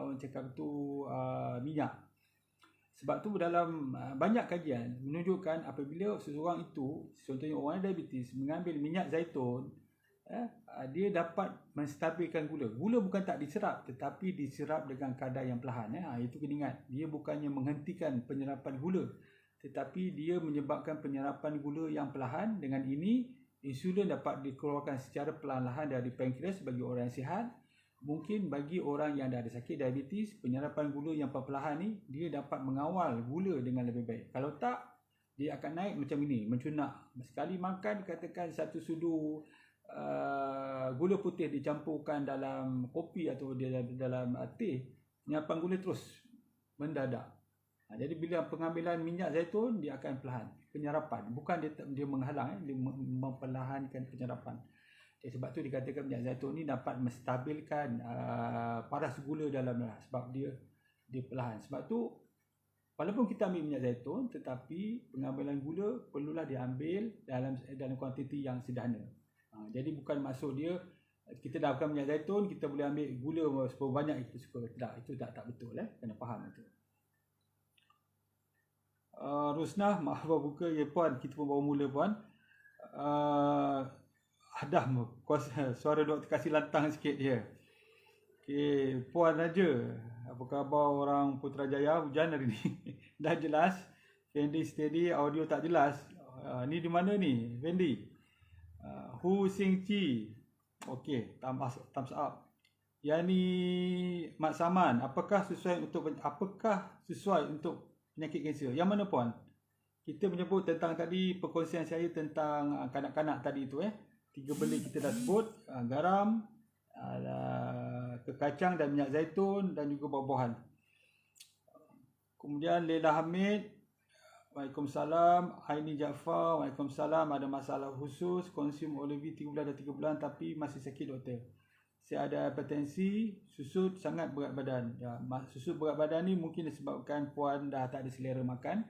orang cakap tu minyak. Sebab tu dalam banyak kajian menunjukkan apabila seseorang itu, contohnya orang diabetes, mengambil minyak zaitun, dia dapat menstabilkan gula. Gula bukan tak diserap, tetapi diserap dengan kadar yang perlahan. Itu kena ingat. Dia bukannya menghentikan penyerapan gula, tetapi dia menyebabkan penyerapan gula yang perlahan. Dengan ini, insulin dapat dikeluarkan secara perlahan-lahan dari pankreas bagi orang yang sihat, mungkin bagi orang yang dah ada sakit diabetes, penyerapan gula yang perlahan ni dia dapat mengawal gula dengan lebih baik. Kalau tak, dia akan naik macam ini, mencunak. Sekali makan, katakan satu sudu gula putih dicampurkan dalam kopi atau dalam teh, penyerapan gula terus mendadak. Jadi bila pengambilan minyak zaitun, dia akan perlahan penyerapan, bukan dia menghalang, dia memperlahankan penyerapan. Sebab tu dikatakan minyak zaitun ni dapat menstabilkan paras gula dalam darah, sebab dia perlahan. Sebab tu walaupun kita ambil minyak zaitun, tetapi pengambilan gula perlulah diambil dalam kuantiti yang sederhana. Jadi bukan maksud dia kita dah makan minyak zaitun, kita boleh ambil gula seberapa banyak itu suka. Tak, itu tak betul. Kena faham itu. Rusnah, maaf baru buka. Ya puan, kita pun baru mula puan. Adam, suara doktor kasih lantang sikit dia. Okey, puan Raja, apa khabar orang Putrajaya? Hujan hari ni. Dah jelas. Fendi steady, audio tak jelas. Ni di mana ni, Fendi? Hu Sing Chi. Okey, thumbs up. Yang ni Mak Saman, apakah sesuai untuk penyakit kanser? Yang mana puan? Kita menyebut tentang tadi perkongsian saya tentang kanak-kanak tadi tu 3 beli kita dah sebut, garam, kekacang dan minyak zaitun dan juga buah-buahan. Kemudian Leila Hamid, Waalaikumsalam. Aini Jaafar, Waalaikumsalam. Ada masalah khusus, konsum olive 3 bulan dan 3 bulan tapi masih sakit doktor. Saya ada hipertensi, susut, sangat berat badan. Susut berat badan ni mungkin disebabkan puan dah tak ada selera makan,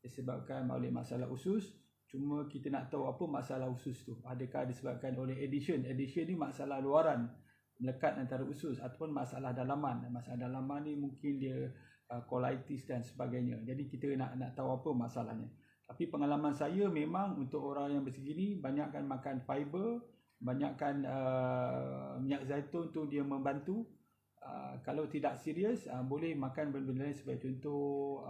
disebabkan oleh masalah usus. Cuma kita nak tahu apa masalah usus tu. Adakah disebabkan oleh addition? Addition ni masalah luaran, melekat antara usus, ataupun masalah dalaman. Masalah dalaman ni mungkin dia colitis dan sebagainya. Jadi kita nak tahu apa masalahnya. Tapi pengalaman saya memang untuk orang yang bersegini, banyakkan makan fiber, banyakkan minyak zaitun tu dia membantu. Kalau tidak serius, boleh makan benda-benda lain sebagai contoh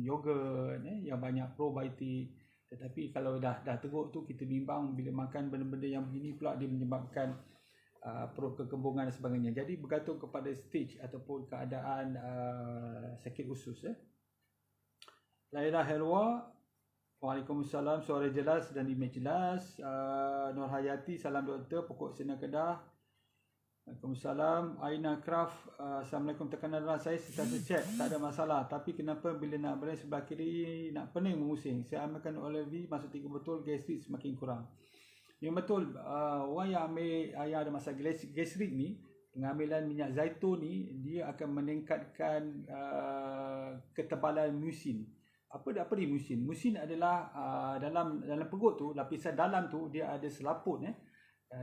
yogurt yang banyak probiotik. Tetapi kalau dah teruk tu, kita bimbang bila makan benda-benda yang begini pula dia menyebabkan perut kekembungan dan sebagainya. Jadi bergantung kepada stage ataupun keadaan sakit usus. Laila Helwa, Waalaikumsalam, suara jelas dan imej jelas. Nur Hayati, salam doktor, Pokok Sena Kedah. Waalaikumsalam. Aina Craft, Assalamualaikum, tekanan darah saya sentiasa cek, tak ada masalah. Tapi kenapa bila nak berani sebelah kiri nak pening memusing? Saya amalkan olive, masuk 3 botol, gastrik semakin kurang. Yang betul, orang yang ada masalah gastrik ni, pengambilan minyak zaitun ni dia akan meningkatkan ketebalan musin. Apa ni musin? Musin adalah dalam perut tu, lapisan dalam tu dia ada selaput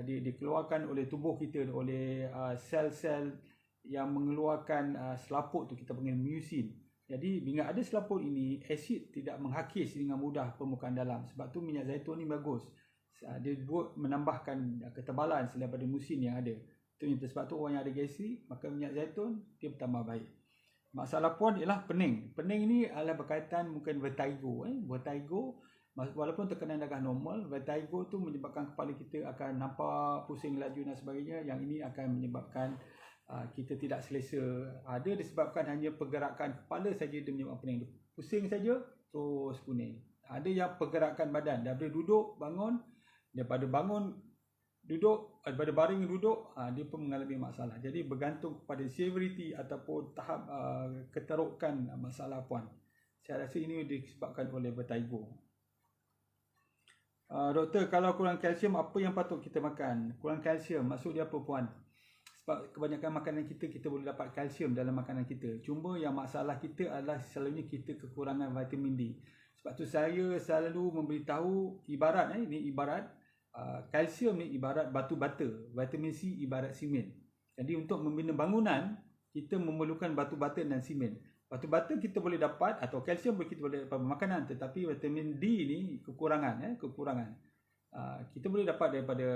dikeluarkan oleh tubuh kita, oleh sel-sel yang mengeluarkan selaput tu, kita panggil musin. Jadi bila ada selaput ini, asid tidak menghakis dengan mudah permukaan dalam. Sebab tu minyak zaitun ni bagus. Dia menambahkan ketebalan selain daripada musin yang ada. Itu sebab tu orang yang ada gastrik, maka minyak zaitun dia bertambah baik. Masalah puan ialah pening. Pening ni adalah berkaitan mungkin vertigo. Vertigo, walaupun tekanan darah normal, vertigo tu menyebabkan kepala kita akan nampak pusing laju dan sebagainya. Yang ini akan menyebabkan kita tidak selesa. Ada disebabkan hanya pergerakan kepala saja dia menyebabkan pening. Pusing saja terus kuning. Ada yang pergerakan badan, daripada duduk bangun, daripada bangun duduk, daripada baring duduk, dia pun mengalami masalah. Jadi bergantung kepada severity ataupun tahap keterukan masalah puan. Saya rasa ini disebabkan oleh vertigo. Doktor, kalau kurang kalsium, apa yang patut kita makan? Kurang kalsium, maksud dia apa puan? Sebab kebanyakan makanan kita boleh dapat kalsium dalam makanan kita. Cuma yang masalah kita adalah selalunya kita kekurangan vitamin D. Sebab tu saya selalu memberitahu, ini ibarat kalsium ni ibarat batu bata, vitamin C ibarat simen. Jadi untuk membina bangunan, kita memerlukan batu bata dan simen. Batu bata kita boleh dapat, atau kalsium kita boleh dapat makanan, tetapi vitamin D ni kekurangan. Kita boleh dapat daripada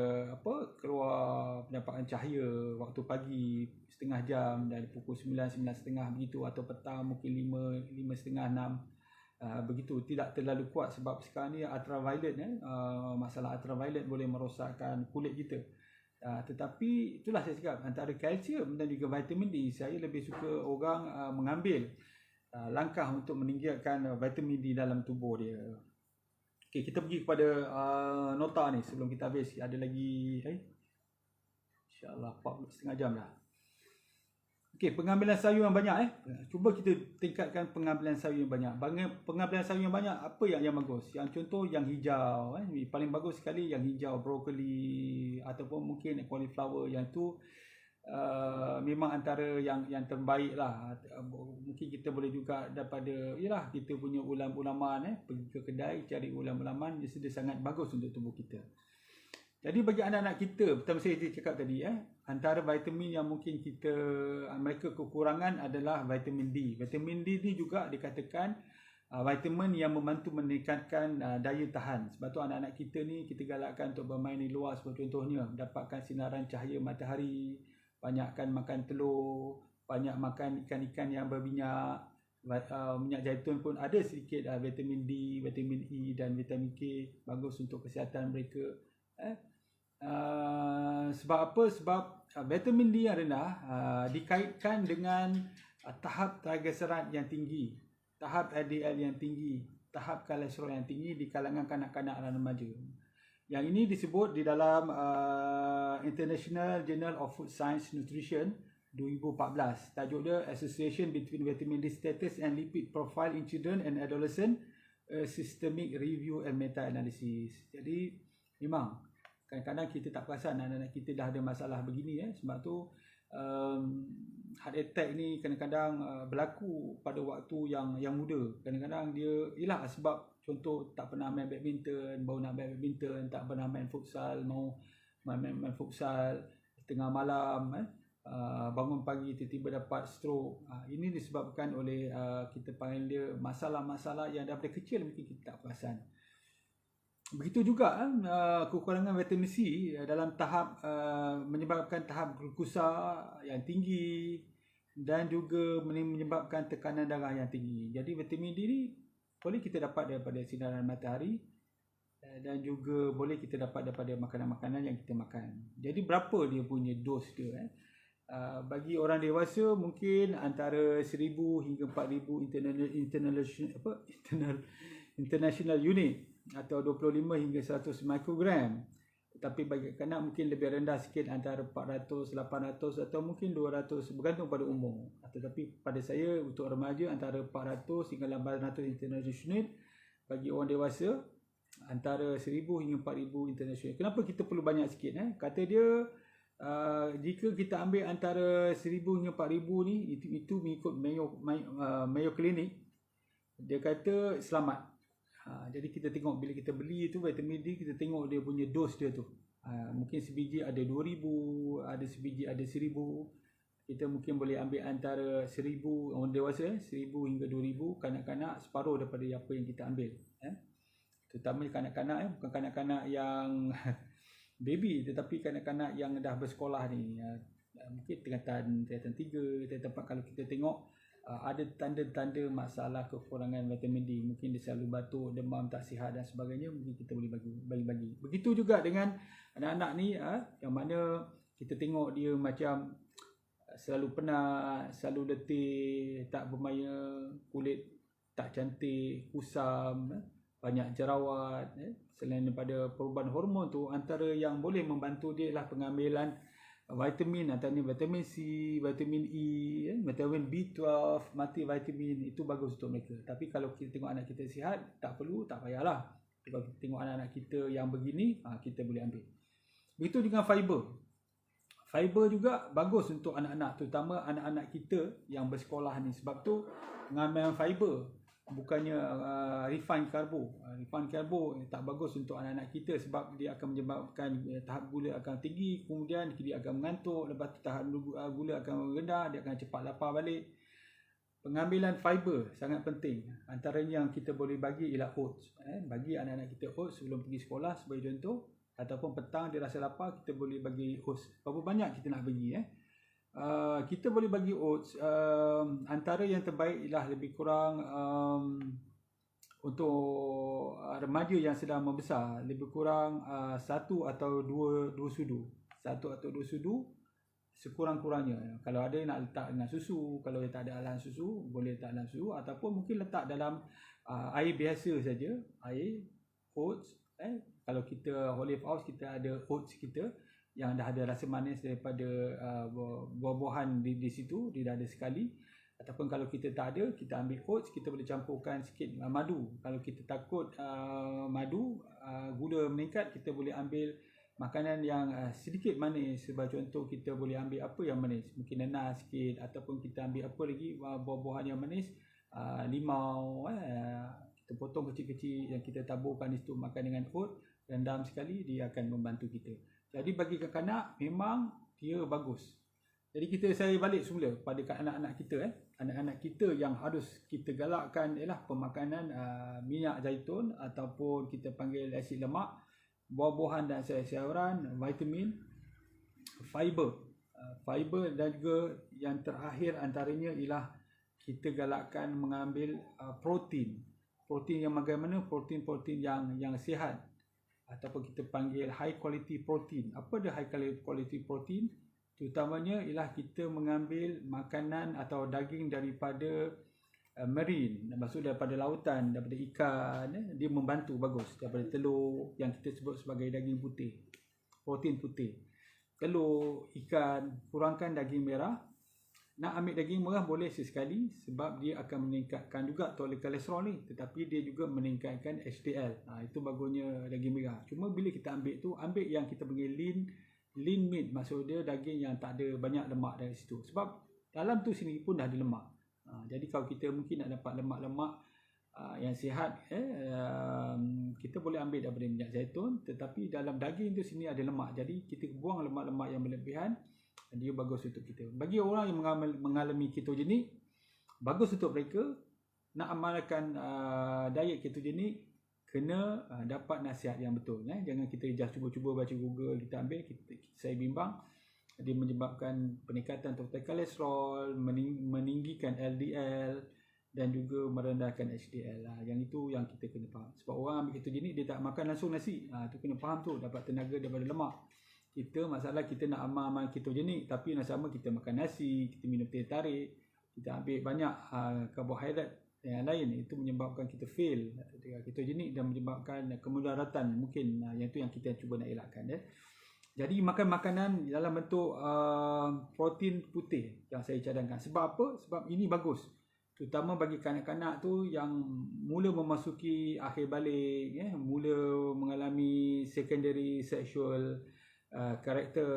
keluar penampakan cahaya waktu pagi setengah jam dari pukul 9, 9.30 begitu, atau petang mungkin 5, 5.30, 6. Begitu, tidak terlalu kuat sebab sekarang ni ultraviolet masalah ultraviolet boleh merosakkan kulit kita. Tetapi itulah saya cakap, antara kalsium dan juga vitamin D, saya lebih suka orang mengambil langkah untuk meningkatkan vitamin D dalam tubuh dia. Okey, kita pergi kepada nota ni sebelum kita habis. Ada lagi insya-Allah 4.5 jam dah. Okey, pengambilan sayur yang banyak Cuba kita tingkatkan pengambilan sayur yang banyak. Pengambilan sayur yang banyak, apa yang bagus? Yang contoh yang hijau paling bagus sekali yang hijau, brokoli ataupun mungkin cauliflower, yang tu memang antara yang terbaik lah. Mungkin kita boleh juga daripada kita punya ulam-ulaman pergi ke kedai cari ulam-ulaman, dia sangat bagus untuk tubuh kita. Jadi bagi anak-anak kita, pertama saya cakap tadi antara vitamin yang mungkin mereka kekurangan adalah vitamin D. Vitamin D ni juga dikatakan vitamin yang membantu meningkatkan daya tahan. Sebab tu anak-anak kita ni kita galakkan untuk bermain di luar, seperti contohnya dapatkan sinaran cahaya matahari, banyakkan makan telur, banyak makan ikan-ikan yang berminyak. Minyak zaitun pun ada sedikit vitamin D, vitamin E dan vitamin K, bagus untuk kesihatan mereka. Sebab apa? Sebab vitamin D yang rendah dikaitkan dengan tahap triglyceride yang tinggi, tahap LDL yang tinggi, tahap kolesterol yang tinggi di kalangan kanak-kanak dan remaja. Yang ini disebut di dalam International Journal of Food Science Nutrition 2014. Tajuk dia Association Between Vitamin D Status and Lipid Profile in Children and Adolescents, Systemic Review and Meta-Analysis. Jadi memang kadang-kadang kita tak perasan anak-anak kita dah ada masalah begini sebab tu heart attack ni kadang-kadang berlaku pada waktu yang muda. Kadang-kadang dia sebab contoh tak pernah main badminton, baru nak main badminton, tak pernah main futsal, mau main futsal tengah malam, bangun pagi tiba-tiba dapat stroke. Ini disebabkan oleh kita panggil dia masalah-masalah yang daripada kecil mungkin kita tak perasan. Begitu juga kekurangan vitamin C dalam tahap menyebabkan tahap glukosa yang tinggi dan juga menyebabkan tekanan darah yang tinggi. Jadi vitamin D ni boleh kita dapat daripada sinaran matahari dan juga boleh kita dapat daripada makanan-makanan yang kita makan. Jadi berapa dia punya dos dia? Bagi orang dewasa mungkin antara 1000 hingga 4000 international unit atau 25 hingga 100 mikrogram. Tapi bagi kanak mungkin lebih rendah sikit, antara 400, 800 atau mungkin 200, bergantung pada umur. Tetapi pada saya untuk remaja antara 400 hingga 800 international unit. Bagi orang dewasa antara 1000 hingga 4000 international. Kenapa kita perlu banyak sikit? Kata dia jika kita ambil antara 1000 hingga 4000 ni, itu mengikut Mayo Clinic, dia kata selamat. Jadi kita tengok bila kita beli tu vitamin D, kita tengok dia punya dos dia tu. Mungkin sebiji ada 2000, ada sebiji ada 1000. Kita mungkin boleh ambil antara 1000 orang dewasa 1000 hingga 2000, kanak-kanak separuh daripada apa yang kita ambil. Terutama kanak-kanak bukan kanak-kanak yang baby, tetapi kanak-kanak yang dah bersekolah ni. Mungkin tingkatan 3, tingkatan 4, kalau kita tengok ada tanda-tanda masalah kekurangan vitamin D, mungkin dia selalu batuk, demam, tak sihat dan sebagainya, mungkin kita boleh bagi. Begitu juga dengan anak-anak ni yang mana kita tengok dia macam selalu penat, selalu letih, tak bermaya, kulit tak cantik, kusam, banyak jerawat. Selain daripada perubahan hormon tu, antara yang boleh membantu dia ialah pengambilan vitamin, antaranya vitamin C, vitamin E, vitamin B12, multivitamin. Itu bagus untuk mereka. Tapi kalau kita tengok anak kita sihat, tak perlu, tak payahlah. Kalau kita tengok anak-anak kita yang begini, kita boleh ambil. Begitu dengan fiber. Fiber juga bagus untuk anak-anak, terutama anak-anak kita yang bersekolah ni. Sebab tu pengambilan fiber, bukannya refined karbo. Refined karbo tak bagus untuk anak-anak kita sebab dia akan menyebabkan tahap gula akan tinggi, kemudian dia akan mengantuk, lepas tu tahap gula akan rendah, dia akan cepat lapar balik. Pengambilan fiber sangat penting. Antaranya yang kita boleh bagi ialah oats. Bagi anak-anak kita oats sebelum pergi sekolah sebagai contoh, ataupun petang dia rasa lapar, kita boleh bagi oats. Berapa banyak kita nak bagi? Kita boleh bagi oats, antara yang terbaik ialah lebih kurang untuk remaja yang sedang membesar, lebih kurang 1 atau 2 sudu. 1 atau 2 sudu sekurang-kurangnya. Kalau ada nak letak dengan susu, kalau tak ada alasan susu, boleh letak dalam susu, ataupun mungkin letak dalam air biasa saja, air oats. Kalau kita Olive House, kita ada oats kita yang dah ada rasa manis daripada buah-buahan di situ, dia dah ada sekali. Ataupun kalau kita tak ada, kita ambil oats, kita boleh campurkan sikit madu. Kalau kita takut madu, gula meningkat, kita boleh ambil makanan yang sedikit manis. Sebagai contoh, kita boleh ambil apa yang manis, mungkin nanas sikit, ataupun kita ambil apa lagi buah-buahan yang manis, limau, kita potong kecil-kecil yang kita taburkan di situ, makan dengan oat, rendam sekali, dia akan membantu kita. Jadi bagi kanak-kanak memang dia bagus. Jadi saya balik semula pada anak-anak kita, anak-anak kita yang harus kita galakkan ialah pemakanan minyak zaitun ataupun kita panggil asid lemak, buah-buahan dan sayur-sayuran, vitamin, fiber, dan juga yang terakhir antaranya ialah kita galakkan mengambil protein yang bagaimana, protein yang sihat ataupun kita panggil high quality protein. Apa dia high quality protein? Terutamanya ialah kita mengambil makanan atau daging daripada marine, maksud daripada lautan, daripada ikan, dia membantu bagus, daripada telur yang kita sebut sebagai daging putih, protein putih. Telur, ikan, kurangkan daging merah. Nak ambil daging merah boleh sesekali sebab dia akan meningkatkan juga toleransi kolesterol ni, tetapi dia juga meningkatkan HDL. Itu bagusnya daging merah. Cuma bila kita ambil yang kita panggil lean meat, maksud dia daging yang tak ada banyak lemak dari situ. Sebab dalam tu sendiri pun dah ada lemak. Jadi kalau kita mungkin nak dapat lemak-lemak yang sihat, kita boleh ambil daripada minyak zaitun, tetapi dalam daging tu sini ada lemak. Jadi kita buang lemak-lemak yang berlebihan, dia bagus untuk kita. Bagi orang yang mengalami ketogenik, bagus untuk mereka nak amalkan diet ketogenik, kena dapat nasihat yang betul. Jangan kita just cuba-cuba baca Google, kita ambil, saya bimbang dia menyebabkan peningkatan total kolesterol, meninggikan LDL dan juga merendahkan HDL. Yang itu yang kita kena faham. Sebab orang ambil ketogenik dia tak makan langsung nasi. Tu kena faham tu, dapat tenaga daripada lemak. Masalah kita nak amal ketogenik, tapi nak sama kita makan nasi, kita minum teh tarik, kita ambil banyak karbohidrat yang lain, itu menyebabkan kita fail ketogenik dan menyebabkan kemudaratan mungkin. Yang itu yang kita cuba nak elakkan. Jadi makan makanan dalam bentuk protein putih yang saya cadangkan. Sebab apa? Sebab ini bagus, terutama bagi kanak-kanak tu yang mula memasuki akhir balik, mula mengalami secondary sexual karakter,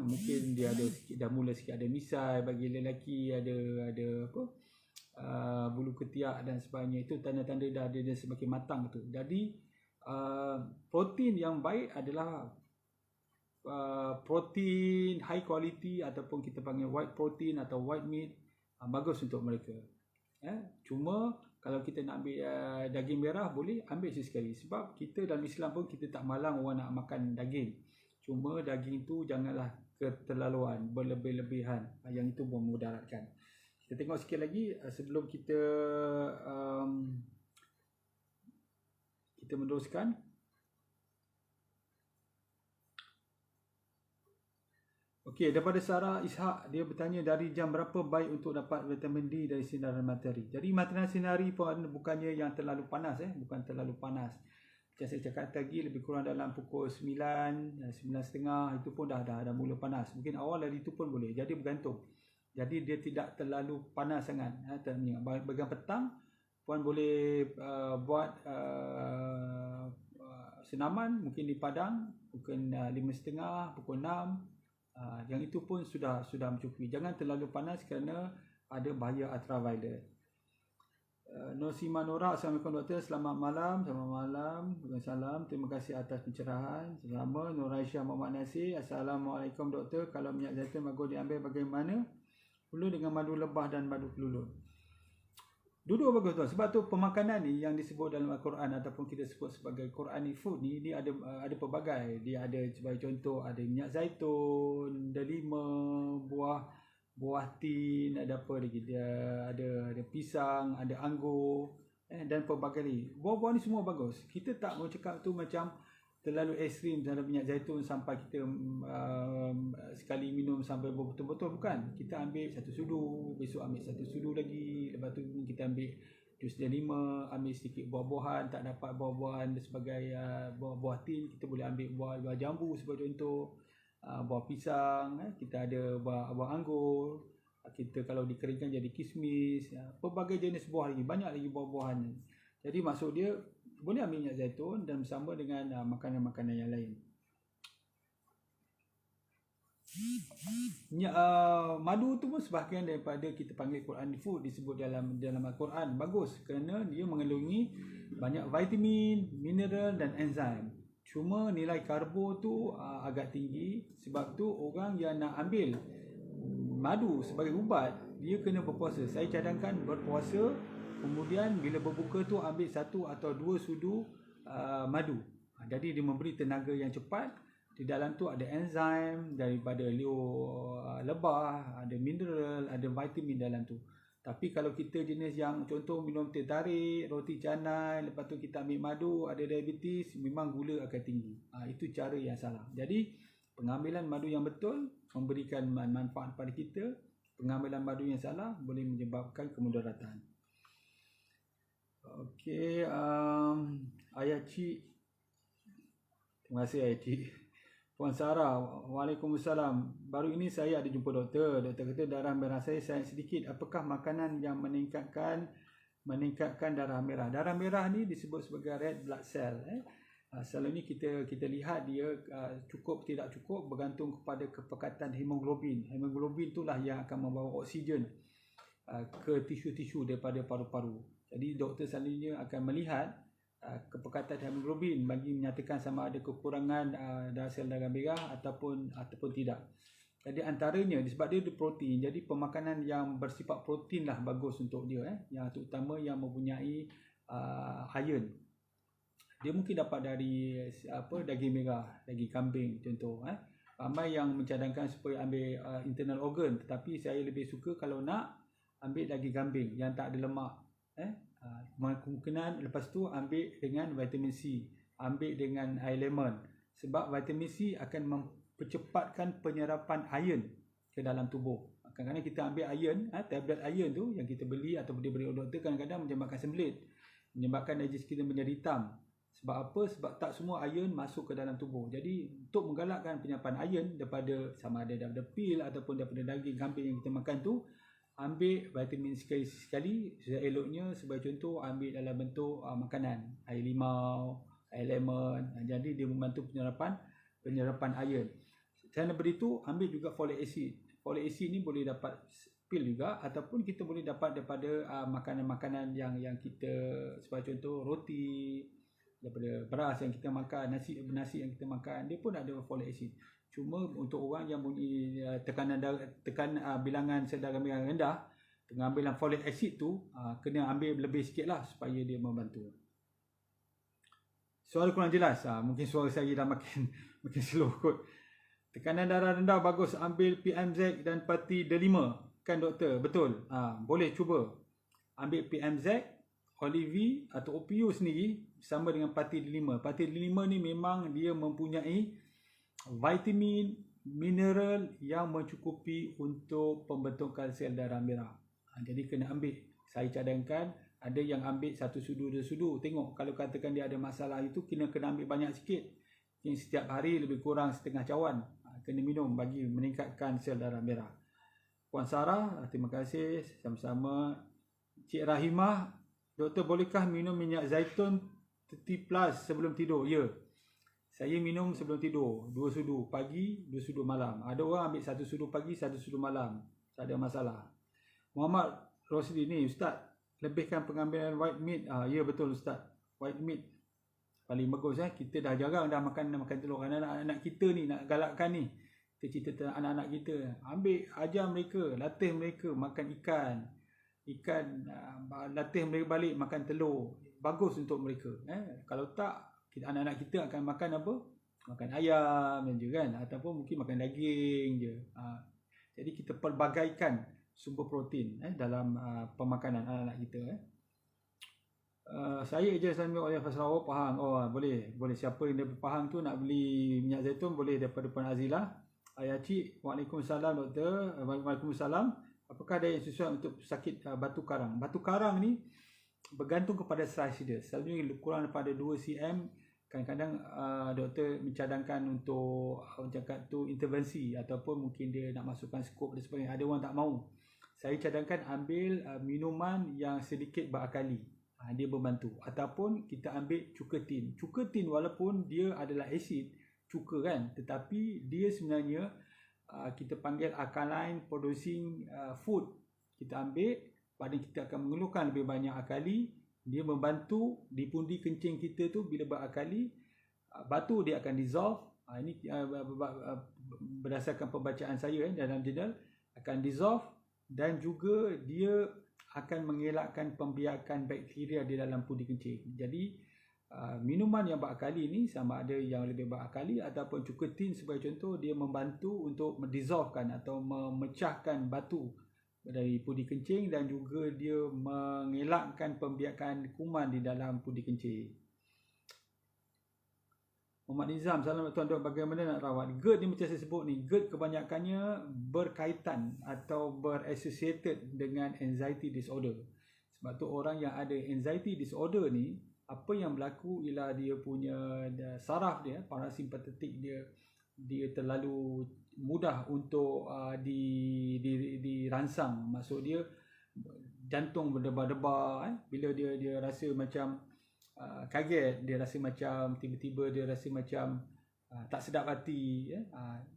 mungkin dia ada dah mula sikit ada misai, bagi lelaki ada apa, bulu ketiak dan sebagainya. Itu tanda-tanda dah dia semakin matang tu. Jadi protein yang baik adalah protein high quality ataupun kita panggil white protein atau white meat, bagus untuk mereka. Cuma kalau kita nak ambil daging merah, boleh ambil sesekali. Sebab kita dalam Islam pun kita tak malang orang nak makan daging. Cuma daging tu janganlah keterlaluan, berlebih-lebihan. Yang itu pun memudaratkan. Kita tengok sikit lagi sebelum kita meneruskan. Okey, daripada Sarah Ishak, dia bertanya dari jam berapa baik untuk dapat vitamin D dari sinaran matahari. Jadi matahari sinari pun bukannya yang terlalu panas, bukan terlalu panas. Macam saya cakap tadi, lebih kurang dalam pukul 9, 9.30 itu pun dah mula panas. Mungkin awal dari itu pun boleh. Jadi bergantung. Jadi dia tidak terlalu panas sangat. Bagian petang puan boleh buat senaman mungkin di padang pukul 5.30, pukul 6. Yang itu pun sudah mencukupi. Jangan terlalu panas kerana ada bahaya ultraviolet. Nosima Nora, Assalamualaikum doktor, selamat malam. Salam. Terima kasih atas pencerahan. Selama Nur Aisyah Muhammad Nasir, Assalamualaikum doktor, kalau minyak zaitun bagus diambil bagaimana? Hulu dengan madu lebah dan madu kelulur. Duduk bagus tuan. Sebab tu pemakanan ni yang disebut dalam Al-Quran ataupun kita sebut sebagai Quranic food ni, dia ada pelbagai. Dia ada sebagai contoh ada minyak zaitun, delima, buah tin, ada apa lagi? Dia ada pisang, ada anggur, dan pelbagai lagi. Buah-buah ni semua bagus. Kita tak mau cakap tu macam terlalu ekstrim terhadap minyak zaitun sampai kita sekali minum sampai betul-betul, bukan. Kita ambil 1 sudu, besok ambil 1 sudu lagi, lepas tu kita ambil jus delima, ambil sedikit buah-buahan, tak dapat buah-buahan sebagai buah tin, kita boleh ambil buah jambu sebagai contoh, buah pisang, kita ada buah anggur, kita kalau dikeringkan jadi kismis, pelbagai jenis buah lagi, banyak lagi buah-buahan. Jadi maksud dia boleh ambil minyak zaitun dan bersama dengan makanan-makanan yang lain. Madu tu pun sebahagian daripada kita panggil Quran food, disebut dalam Al-Quran. Bagus kerana dia mengandungi banyak vitamin, mineral dan enzim. Cuma nilai karbo tu agak tinggi, sebab tu orang yang nak ambil madu sebagai ubat, dia kena berpuasa. Saya cadangkan berpuasa, kemudian bila berbuka tu ambil 1 atau 2 sudu madu. Jadi dia memberi tenaga yang cepat. Di dalam tu ada enzim daripada liur lebah, ada mineral, ada vitamin dalam tu. Tapi kalau kita jenis yang contoh minum teh tarik, roti canai, lepas tu kita ambil madu, ada diabetes, memang gula akan tinggi. Itu cara yang salah. Jadi pengambilan madu yang betul memberikan manfaat pada kita. Pengambilan madu yang salah boleh menyebabkan kemudaratan. Okey, Ayah Cik. Terima kasih Ayah Cik. Puan Sarah, Waalaikumsalam. Baru ini saya ada jumpa doktor. Doktor kata darah merah saya sedikit. Apakah makanan yang meningkatkan darah merah? Darah merah ni disebut sebagai red blood cell. Selalu ni kita lihat dia cukup tidak cukup bergantung kepada kepekatan hemoglobin. Hemoglobin itulah yang akan membawa oksigen ke tisu-tisu daripada paru-paru. Jadi doktor selalunya akan melihat kepekatan hemoglobin bagi menyatakan sama ada kekurangan sel darah merah ataupun tidak. Jadi antaranya sebab dia ada protein, jadi pemakanan yang bersifat protein lah bagus untuk dia, yang terutama yang mempunyai iron. Dia mungkin dapat dari daging merah, daging kambing contoh. Ramai yang mencadangkan supaya ambil internal organ, tetapi saya lebih suka kalau nak ambil daging kambing yang tak ada lemak. Kemungkinan lepas tu ambil dengan vitamin C, ambil dengan air lemon, sebab vitamin C akan mempercepatkan penyerapan iron ke dalam tubuh. Kadang-kadang kita ambil iron, tablet iron tu yang kita beli atau diberi oleh doktor, kadang-kadang menyebabkan sembelit, menyebabkan najis kita menjadi hitam. Sebab apa? Sebab tak semua iron masuk ke dalam tubuh. Jadi untuk menggalakkan penyerapan iron daripada sama ada daripada pil ataupun daripada daging kambing yang kita makan tu, ambil vitamin sekali eloknya sebagai contoh ambil dalam bentuk makanan, air limau, air lemon. Jadi dia membantu penyerapan iron. Selain daripada itu, ambil juga folic acid. Folic acid ni boleh dapat pil juga ataupun kita boleh dapat daripada makanan-makanan yang kita sebagai contoh roti, daripada beras yang kita makan, nasi yang kita makan, dia pun ada folic acid. Cuma untuk orang yang punya bilangan sel darah merah rendah, pengambilan folic acid tu kena ambil lebih sikit lah supaya dia membantu. Soal kurang jelas, mungkin suara saya dah makin slow kot. Tekanan darah rendah bagus ambil PMZ dan parti D5 kan doktor? Betul. Boleh cuba ambil PMZ, Olivi atau OPU sendiri sama dengan parti D5. Parti D5 ni memang dia mempunyai vitamin, mineral yang mencukupi untuk pembentukan sel darah merah. Jadi kena ambil. Saya cadangkan ada yang ambil 1 sudu, 2 sudu. Tengok kalau katakan dia ada masalah itu, kena ambil banyak sikit. Mungkin setiap hari lebih kurang setengah cawan kena minum bagi meningkatkan sel darah merah. Puan Sarah, terima kasih. Sama-sama. Cik Rahimah, doktor bolehkah minum minyak zaitun 30+ sebelum tidur? Ya. Saya minum sebelum tidur 2 sudu pagi, 2 sudu malam. Ada orang ambil 1 sudu pagi, 1 sudu malam. Tak ada masalah. Muhammad Rosli ni, Ustaz, lebihkan pengambilan white meat. Ya betul Ustaz. White meat paling bagus. Kita dah jarang dah makan telur. Anak-anak kita ni nak galakkan ni. Kita cerita tentang anak-anak kita. Ambil, ajar mereka, latih mereka makan ikan. Latih mereka balik makan telur. Bagus untuk mereka. Kalau tak, anak-anak kita akan makan apa? Makan ayam je kan, ataupun mungkin makan daging je. Jadi kita pelbagaikan sumber protein dalam pemakanan anak-anak kita. saya ejen Islamic Oil Sarawak Pahang. Oh, boleh siapa yang dari Pahang tu nak beli minyak zaitun boleh daripada Puan Azilah. Ayah Cik, Waalaikumsalam doktor. Waalaikumsalam. Apakah ada yang sesuai untuk sakit batu karang? Batu karang ni bergantung kepada saiz dia. Selalunya kurang daripada 2 cm. Kadang-kadang doktor mencadangkan untuk cakap tu intervensi ataupun mungkin dia nak masukkan skop dan sebagainya. Ada orang tak mau. Saya cadangkan ambil minuman yang sedikit berakali. Dia membantu. Ataupun kita ambil cuka tin. Cuka tin walaupun dia adalah asid, cuka kan, tetapi dia sebenarnya kita panggil alkaline producing food. Kita ambil, pada kita akan mengeluarkan lebih banyak akali. Dia membantu di pundi kencing kita tu bila berakali, batu dia akan dissolve. Ini berdasarkan pembacaan saya dalam jurnal, akan dissolve dan juga dia akan mengelakkan pembiakan bakteria di dalam pundi kencing. Jadi minuman yang berakali ni sama ada yang lebih berakali ataupun cuka tin sebagai contoh, dia membantu untuk mendissolvekan atau memecahkan batu dari pundi kencing dan juga dia mengelakkan pembiakan kuman di dalam pundi kencing. Muhammad Nizam, salam tuan dok, bagaimana nak rawat GERD ni? Macam saya sebut ni, GERD kebanyakannya berkaitan atau berassociated dengan anxiety disorder. Sebab tu orang yang ada anxiety disorder ni, apa yang berlaku ialah dia punya saraf dia, parasimpatetik dia terlalu mudah untuk dirangsang. Maksud dia jantung berdebar-debar bila dia rasa macam kaget, dia rasa macam tiba-tiba dia rasa macam tak sedap hati,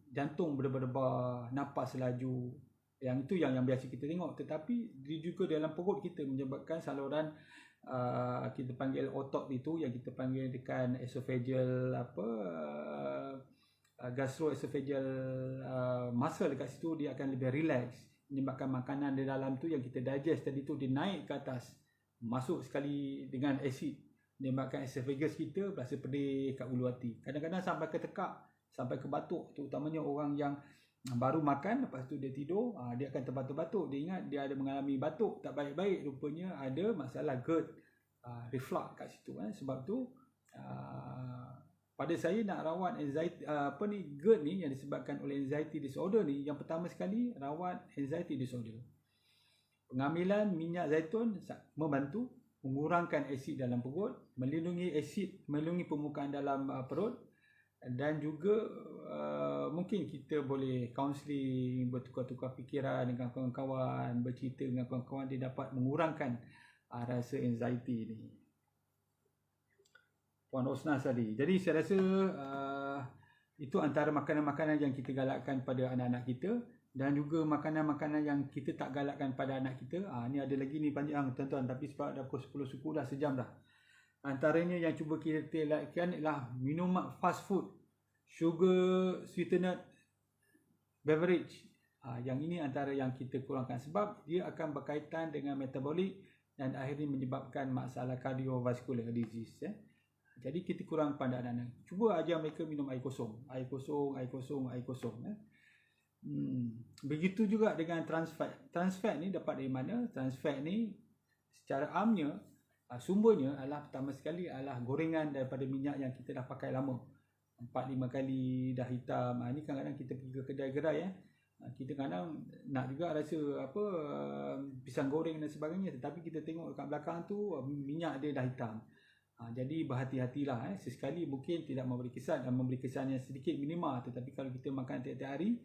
jantung berdebar-debar, napas laju. Yang itu yang biasa kita tengok, tetapi dia juga dalam perut kita menyebabkan saluran kita panggil otot itu, yang kita panggil dekat esophageal gastroesophageal muscle dekat situ, dia akan lebih relax, menyebabkan makanan di dalam tu yang kita digest tadi tu dia naik ke atas, masuk sekali dengan asid, menyebabkan esophagus kita berasa pedih kat ulu hati. Kadang-kadang sampai ke tekak, sampai ke batuk, terutamanya orang yang baru makan lepas tu dia tidur, dia akan terbatuk-batuk. Dia ingat dia ada mengalami batuk tak baik-baik, rupanya ada masalah GERD reflux kat situ. Sebab tu pada saya nak rawat anxiety GERD ni yang disebabkan oleh anxiety disorder ni, yang pertama sekali rawat anxiety disorder. Pengambilan minyak zaitun membantu mengurangkan asid dalam perut, melindungi permukaan dalam perut, dan juga mungkin kita boleh counselling, bertukar-tukar fikiran dengan kawan-kawan, bercerita dengan kawan-kawan, dia dapat mengurangkan rasa anxiety ni. Puan Rosnas tadi. Jadi saya rasa itu antara makanan-makanan yang kita galakkan pada anak-anak kita, dan juga makanan-makanan yang kita tak galakkan pada anak kita. Ni ada lagi ni panjang tuan-tuan, tapi sebab dah pukul 10 suku dah sejam dah. Antaranya yang cuba kita elakkan ialah minuman fast food, sugar sweetened beverage. Yang ini antara yang kita kurangkan sebab dia akan berkaitan dengan metabolik dan akhirnya menyebabkan masalah cardiovascular disease. Jadi kita kurang pada anak-anak. Cuba ajar mereka minum air kosong. Begitu juga dengan trans fat. Trans fat ni dapat dari mana? Trans fat ni secara amnya, sumbernya adalah pertama sekali adalah gorengan daripada minyak yang kita dah pakai lama. 4-5 kali dah hitam. Ni kadang-kadang kita pergi ke kedai-kedai kita kadang nak juga rasa pisang goreng dan sebagainya, tetapi kita tengok dekat belakang tu minyak dia dah hitam. Jadi berhati-hatilah. Sesekali mungkin tidak memberi kesan dan memberi kesan yang sedikit minima, tetapi kalau kita makan tiap-tiap hari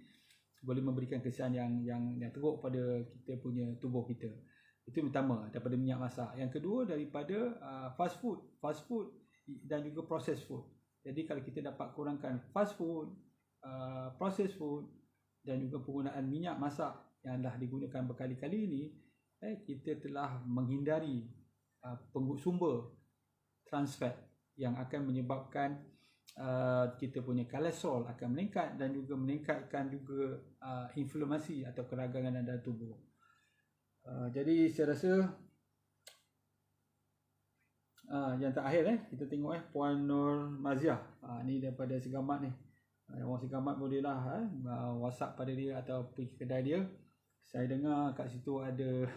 boleh memberikan kesan yang teruk pada kita punya tubuh kita. Itu pertama, daripada minyak masak. Yang kedua, daripada fast food dan juga processed food. Jadi kalau kita dapat kurangkan fast food, processed food dan juga penggunaan minyak masak yang dah digunakan berkali-kali ini, kita telah menghindari sumber trans fat yang akan menyebabkan kita punya kolesterol akan meningkat dan juga meningkatkan juga inflamasi atau keragangan dalam tubuh. Jadi saya rasa yang terakhir kita tengok Puan Nur Maziah. Ni daripada Segamat ni. Orang Segamat bolehlah WhatsApp pada dia atau pergi kedai dia. Saya dengar kat situ ada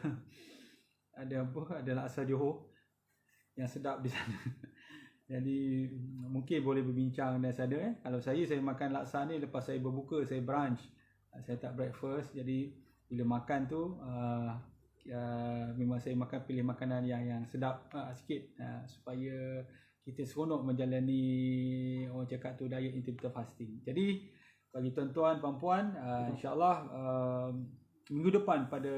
ada laksa Johor yang sedap di sana. Jadi mungkin boleh berbincang dan sana. Kalau saya makan laksa ni lepas saya berbuka, saya brunch. Saya tak breakfast. Jadi bila makan tu memang saya pilih makanan yang sedap sikit supaya kita seronok menjalani orang cakap tu diet intermittent fasting. Jadi bagi tuan-tuan, puan-puan, insyaAllah minggu depan pada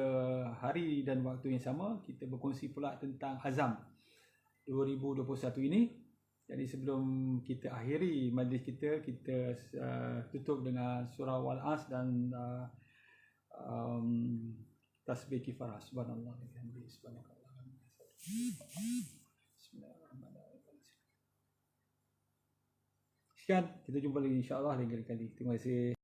hari dan waktu yang sama kita berkongsi pula tentang Azam 2021 ini. Jadi sebelum kita akhiri majlis kita tutup dengan surah Wal-As dan tasbih kifarah. Subhanallah wa bihamdihi, subhanakallah. Bismillahirrahmanirrahim. Sekian, kita jumpa lagi insya-Allah lain kali. Terima kasih.